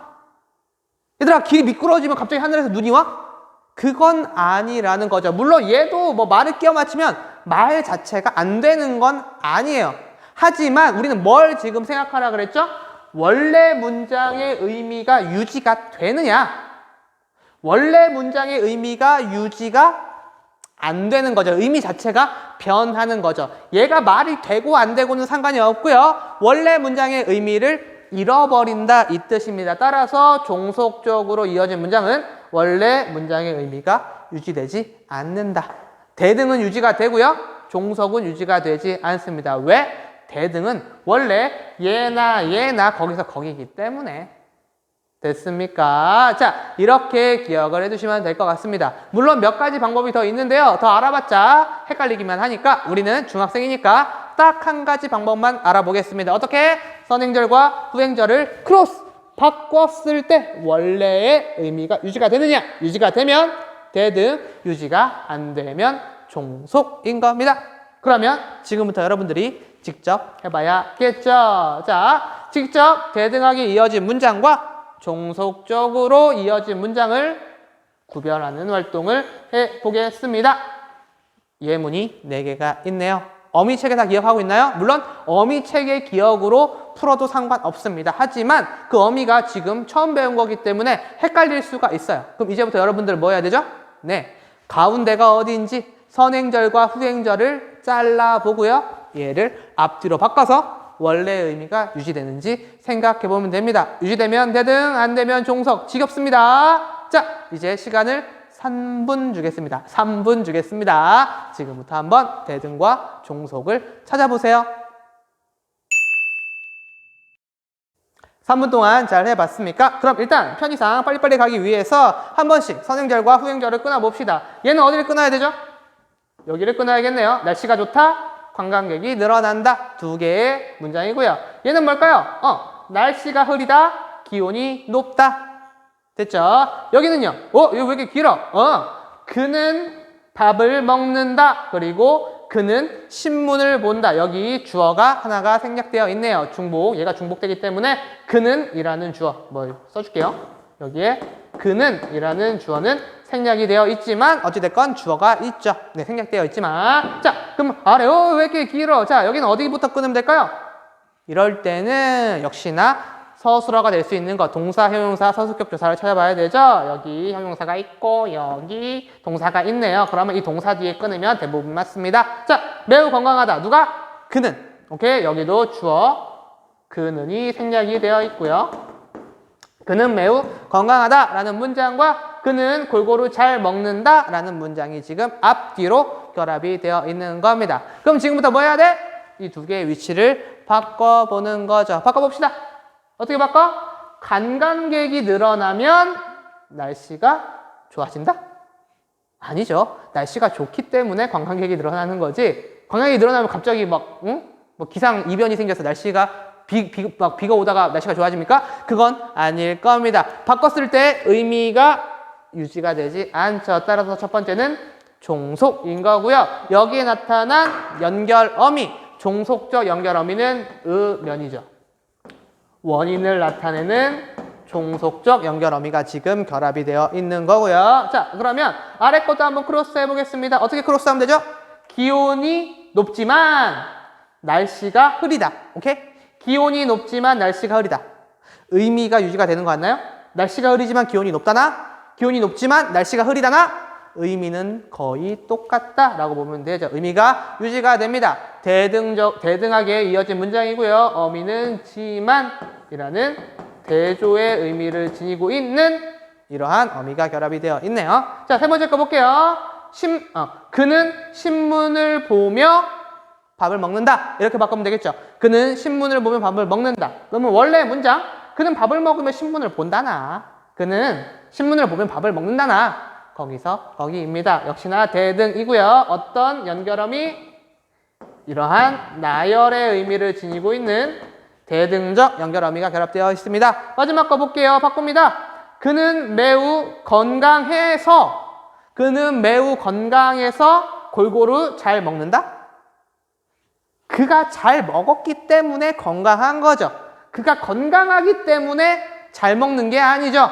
얘들아, 길이 미끄러워지면 갑자기 하늘에서 눈이 와? 그건 아니라는 거죠. 물론 얘도 뭐 말을 끼워 맞추면 말 자체가 안 되는 건 아니에요. 하지만 우리는 뭘 지금 생각하라 그랬죠? 원래 문장의 의미가 유지가 되느냐? 원래 문장의 의미가 유지가 안 되는 거죠. 의미 자체가 변하는 거죠. 얘가 말이 되고 안 되고는 상관이 없고요. 원래 문장의 의미를 잃어버린다 이 뜻입니다. 따라서 종속적으로 이어진 문장은 원래 문장의 의미가 유지되지 않는다. 대등은 유지가 되고요. 종속은 유지가 되지 않습니다. 왜? 대등은 원래 얘나 거기서 거기기 때문에. 됐습니까? 자, 이렇게 기억을 해두시면 될 것 같습니다. 물론 몇 가지 방법이 더 있는데요. 더 알아봤자 헷갈리기만 하니까 우리는 중학생이니까 딱 한 가지 방법만 알아보겠습니다. 어떻게? 선행절과 후행절을 크로스 바꿨을 때 원래의 의미가 유지가 되느냐? 유지가 되면 대등, 유지가 안 되면 종속인 겁니다. 그러면 지금부터 여러분들이 직접 해봐야겠죠. 자, 직접 대등하게 이어진 문장과 종속적으로 이어진 문장을 구별하는 활동을 해보겠습니다. 예문이 4개가 있네요. 어미책에 다 기억하고 있나요? 물론 어미책의 기억으로 풀어도 상관없습니다. 하지만 그 어미가 지금 처음 배운 거기 때문에 헷갈릴 수가 있어요. 그럼 이제부터 여러분들 뭐 해야 되죠? 네, 가운데가 어디인지 선행절과 후행절을 잘라보고요. 얘를 앞뒤로 바꿔서 원래의 의미가 유지되는지 생각해보면 됩니다. 유지되면 대등, 안 되면 종속. 지겹습니다. 자, 이제 시간을 3분 주겠습니다. 3분 주겠습니다. 지금부터 한번 대등과 종속을 찾아보세요. 3분 동안 잘 해봤습니까? 그럼 일단 편의상 빨리빨리 가기 위해서 한 번씩 선행절과 후행절을 끊어봅시다. 얘는 어디를 끊어야 되죠? 여기를 끊어야겠네요. 날씨가 좋다. 관광객이 늘어난다. 2개의 문장이고요. 얘는 뭘까요? 날씨가 흐리다. 기온이 높다. 됐죠? 여기는요. 이거 왜 이렇게 길어? 그는 밥을 먹는다. 그리고 그는 신문을 본다. 여기 주어가 하나가 생략되어 있네요. 중복. 얘가 중복되기 때문에 그는 이라는 주어. 써줄게요. 여기에 그는 이라는 주어는 생략이 되어 있지만 어찌됐건 주어가 있죠. 네, 생략되어 있지만. 자, 그럼 아래 왜 이렇게 길어? 자, 여기는 어디부터 끊으면 될까요? 이럴 때는 역시나 서술어가 될 수 있는 것, 동사, 형용사, 서술격 조사를 찾아봐야 되죠. 여기 형용사가 있고 여기 동사가 있네요. 그러면 이 동사 뒤에 끊으면 대부분 맞습니다. 자, 매우 건강하다. 누가? 그는. 오케이, 여기도 주어 그는이 생략이 되어 있고요. 그는 매우 건강하다라는 문장과 그는 골고루 잘 먹는다라는 문장이 지금 앞뒤로 결합이 되어 있는 겁니다. 그럼 지금부터 뭐 해야 돼? 이 2개의 위치를 바꿔보는 거죠. 바꿔봅시다. 어떻게 바꿔? 관광객이 늘어나면 날씨가 좋아진다? 아니죠. 날씨가 좋기 때문에 관광객이 늘어나는 거지. 관광객이 늘어나면 갑자기 뭐 기상 이변이 생겨서 날씨가 비가 오다가 날씨가 좋아집니까? 그건 아닐 겁니다. 바꿨을 때 의미가 유지가 되지 않죠. 따라서 첫 번째는 종속인 거고요. 여기에 나타난 연결어미, 종속적 연결어미는 으면이죠. 원인을 나타내는 종속적 연결어미가 지금 결합이 되어 있는 거고요. 자, 그러면 아래 것도 한번 크로스 해보겠습니다. 어떻게 크로스하면 되죠? 기온이 높지만 날씨가 흐리다. 오케이? 기온이 높지만 날씨가 흐리다. 의미가 유지가 되는 거 같나요? 날씨가 흐리지만 기온이 높다나? 기온이 높지만 날씨가 흐리다나 의미는 거의 똑같다 라고 보면 되죠. 의미가 유지가 됩니다. 대등하게 이어진 문장이고요. 어미는 지만 이라는 대조의 의미를 지니고 있는 이러한 어미가 결합이 되어 있네요. 자, 세 번째 거 볼게요. 그는 신문을 보며 밥을 먹는다. 이렇게 바꾸면 되겠죠. 그는 신문을 보며 밥을 먹는다. 그러면 원래 문장 그는 밥을 먹으며 신문을 본다나 그는 신문을 보며 밥을 먹는다나 거기서 거기입니다. 역시나 대등이고요. 어떤 연결어미? 이러한 나열의 의미를 지니고 있는 대등적 연결어미가 결합되어 있습니다. 마지막 거 볼게요. 바꿉니다. 그는 매우 건강해서 골고루 잘 먹는다? 그가 잘 먹었기 때문에 건강한 거죠. 그가 건강하기 때문에 잘 먹는 게 아니죠.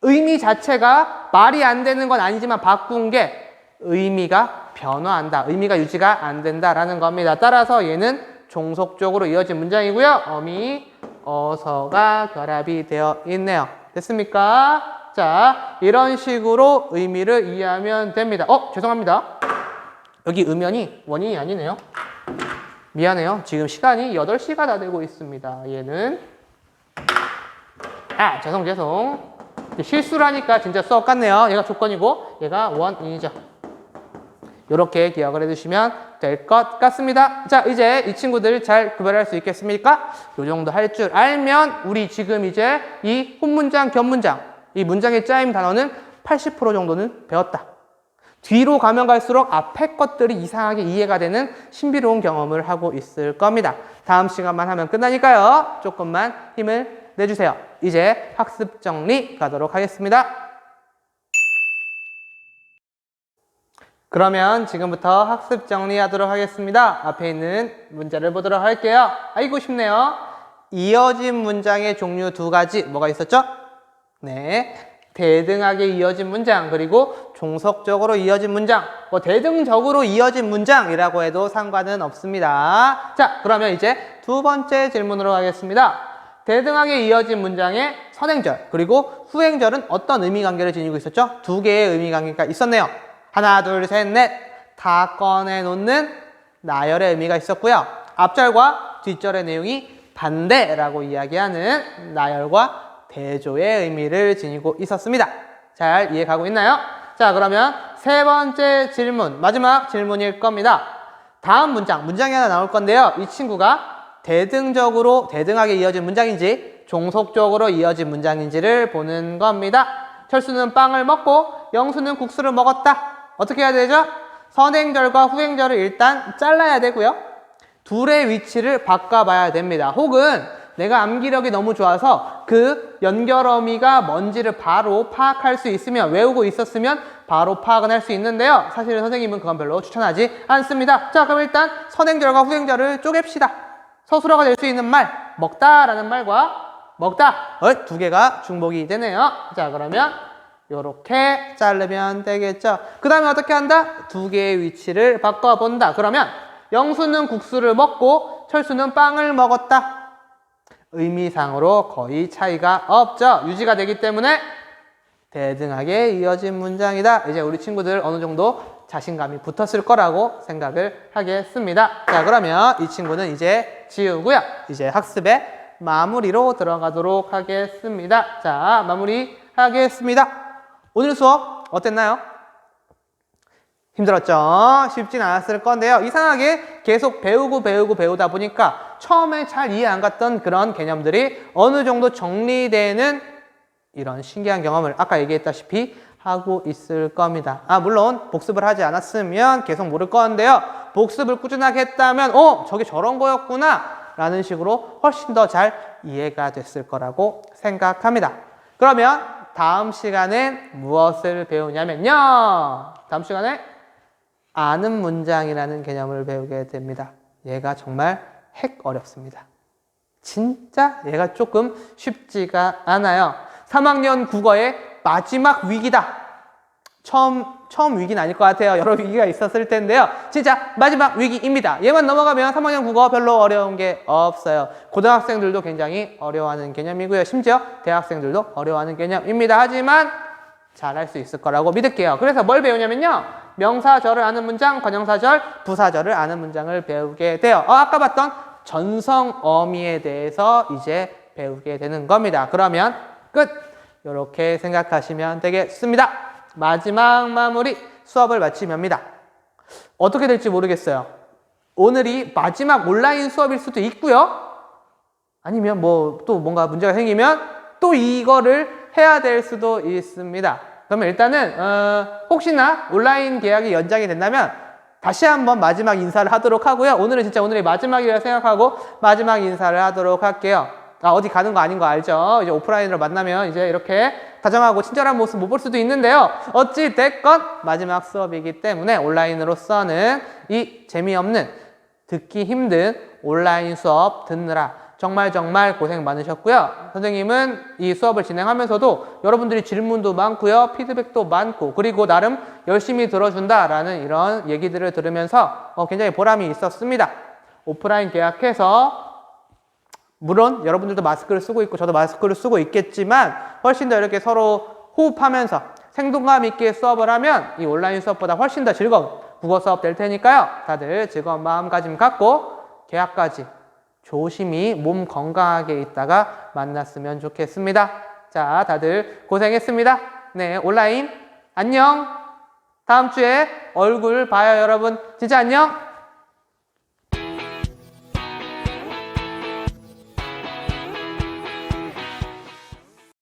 의미 자체가 말이 안 되는 건 아니지만 바꾼 게 의미가 변화한다. 의미가 유지가 안 된다라는 겁니다. 따라서 얘는 종속적으로 이어진 문장이고요. 어미, 어서가 결합이 되어 있네요. 됐습니까? 자, 이런 식으로 의미를 이해하면 됩니다. 죄송합니다. 여기 음연이 원인이 아니네요. 미안해요. 지금 시간이 8시가 다 되고 있습니다. 얘는 죄송. 실수라니까 진짜 수업 같네요. 얘가 조건이고 얘가 원인이죠. 이렇게 기억을 해주시면 될 것 같습니다. 자, 이제 이 친구들 잘 구별할 수 있겠습니까? 이 정도 할 줄 알면 우리 지금 이제 이 혼문장, 견문장, 이 문장의 짜임 단어는 80% 정도는 배웠다. 뒤로 가면 갈수록 앞에 것들이 이상하게 이해가 되는 신비로운 경험을 하고 있을 겁니다. 다음 시간만 하면 끝나니까요. 조금만 힘을 내주세요. 이제 학습 정리 가도록 하겠습니다. 그러면 지금부터 학습 정리하도록 하겠습니다. 앞에 있는 문제를 보도록 할게요. 아이고 쉽네요. 이어진 문장의 종류 2가지 뭐가 있었죠? 네, 대등하게 이어진 문장 그리고 종속적으로 이어진 문장 대등적으로 이어진 문장이라고 해도 상관은 없습니다. 자, 그러면 이제 2번째 질문으로 가겠습니다. 대등하게 이어진 문장의 선행절 그리고 후행절은 어떤 의미관계를 지니고 있었죠? 2개의 의미관계가 있었네요. 하나, 둘, 셋, 넷 다 꺼내놓는 나열의 의미가 있었고요. 앞절과 뒷절의 내용이 반대라고 이야기하는 나열과 대조의 의미를 지니고 있었습니다. 잘 이해가고 있나요? 자, 그러면 세 번째 질문, 마지막 질문일 겁니다. 다음 문장이 하나 나올 건데요. 이 친구가 대등하게 이어진 문장인지 종속적으로 이어진 문장인지를 보는 겁니다. 철수는 빵을 먹고 영수는 국수를 먹었다. 어떻게 해야 되죠? 선행절과 후행절을 일단 잘라야 되고요. 둘의 위치를 바꿔봐야 됩니다. 혹은 내가 암기력이 너무 좋아서 그 연결어미가 뭔지를 바로 파악할 수 있으면 외우고 있었으면 바로 파악은 할 수 있는데요. 사실은 선생님은 그건 별로 추천하지 않습니다. 자, 그럼 일단 선행절과 후행절을 쪼갭시다. 서술어가 될 수 있는 말, 먹다라는 말과 먹다 2개가 중복이 되네요. 자, 그러면 이렇게 자르면 되겠죠. 그 다음에 어떻게 한다? 2개의 위치를 바꿔본다. 그러면 영수는 국수를 먹고 철수는 빵을 먹었다. 의미상으로 거의 차이가 없죠. 유지가 되기 때문에 대등하게 이어진 문장이다. 이제 우리 친구들 어느 정도 자신감이 붙었을 거라고 생각을 하겠습니다. 자, 그러면 이 친구는 이제 지우고요. 이제 학습의 마무리로 들어가도록 하겠습니다. 자, 마무리하겠습니다. 오늘 수업 어땠나요? 힘들었죠? 쉽진 않았을 건데요. 이상하게 계속 배우다 보니까 처음에 잘 이해 안 갔던 그런 개념들이 어느 정도 정리되는 이런 신기한 경험을 아까 얘기했다시피 하고 있을 겁니다. 물론 복습을 하지 않았으면 계속 모를 건데요. 복습을 꾸준하게 했다면 저게 저런 거였구나 라는 식으로 훨씬 더 잘 이해가 됐을 거라고 생각합니다. 그러면 다음 시간에 무엇을 배우냐면요. 다음 시간에 아는 문장이라는 개념을 배우게 됩니다. 얘가 정말 핵 어렵습니다. 진짜 얘가 조금 쉽지가 않아요. 3학년 국어의 마지막 위기다. 처음 위기는 아닐 것 같아요. 여러 위기가 있었을 텐데요. 진짜 마지막 위기입니다. 얘만 넘어가면 3학년 국어 별로 어려운 게 없어요. 고등학생들도 굉장히 어려워하는 개념이고요. 심지어 대학생들도 어려워하는 개념입니다. 하지만 잘 할 수 있을 거라고 믿을게요. 그래서 뭘 배우냐면요. 명사절을 아는 문장, 관형사절, 부사절을 아는 문장을 배우게 돼요. 아까 봤던 전성어미에 대해서 이제 배우게 되는 겁니다. 그러면 끝! 이렇게 생각하시면 되겠습니다. 마지막 마무리 수업을 마치면입니다. 어떻게 될지 모르겠어요. 오늘이 마지막 온라인 수업일 수도 있고요. 아니면 뭐 또 뭔가 문제가 생기면 또 이거를 해야 될 수도 있습니다. 그러면 일단은 혹시나 온라인 계약이 연장이 된다면 다시 한번 마지막 인사를 하도록 하고요. 오늘은 진짜 오늘이 마지막이라 생각하고 마지막 인사를 하도록 할게요. 어디 가는 거 아닌 거 알죠? 이제 오프라인으로 만나면 이제 이렇게 다정하고 친절한 모습 못 볼 수도 있는데요. 어찌 됐건 마지막 수업이기 때문에 온라인으로서는 이 재미없는 듣기 힘든 온라인 수업 듣느라 정말 고생 많으셨고요. 선생님은 이 수업을 진행하면서도 여러분들이 질문도 많고요. 피드백도 많고 그리고 나름 열심히 들어준다라는 이런 얘기들을 들으면서 굉장히 보람이 있었습니다. 오프라인 계약해서 물론 여러분들도 마스크를 쓰고 있고 저도 마스크를 쓰고 있겠지만 훨씬 더 이렇게 서로 호흡하면서 생동감 있게 수업을 하면 이 온라인 수업보다 훨씬 더 즐거운 국어 수업 될 테니까요. 다들 즐거운 마음가짐 갖고 계약까지 조심히 몸 건강하게 있다가 만났으면 좋겠습니다. 자, 다들 고생했습니다. 네, 온라인 안녕. 다음 주에 얼굴 봐요, 여러분. 진짜 안녕.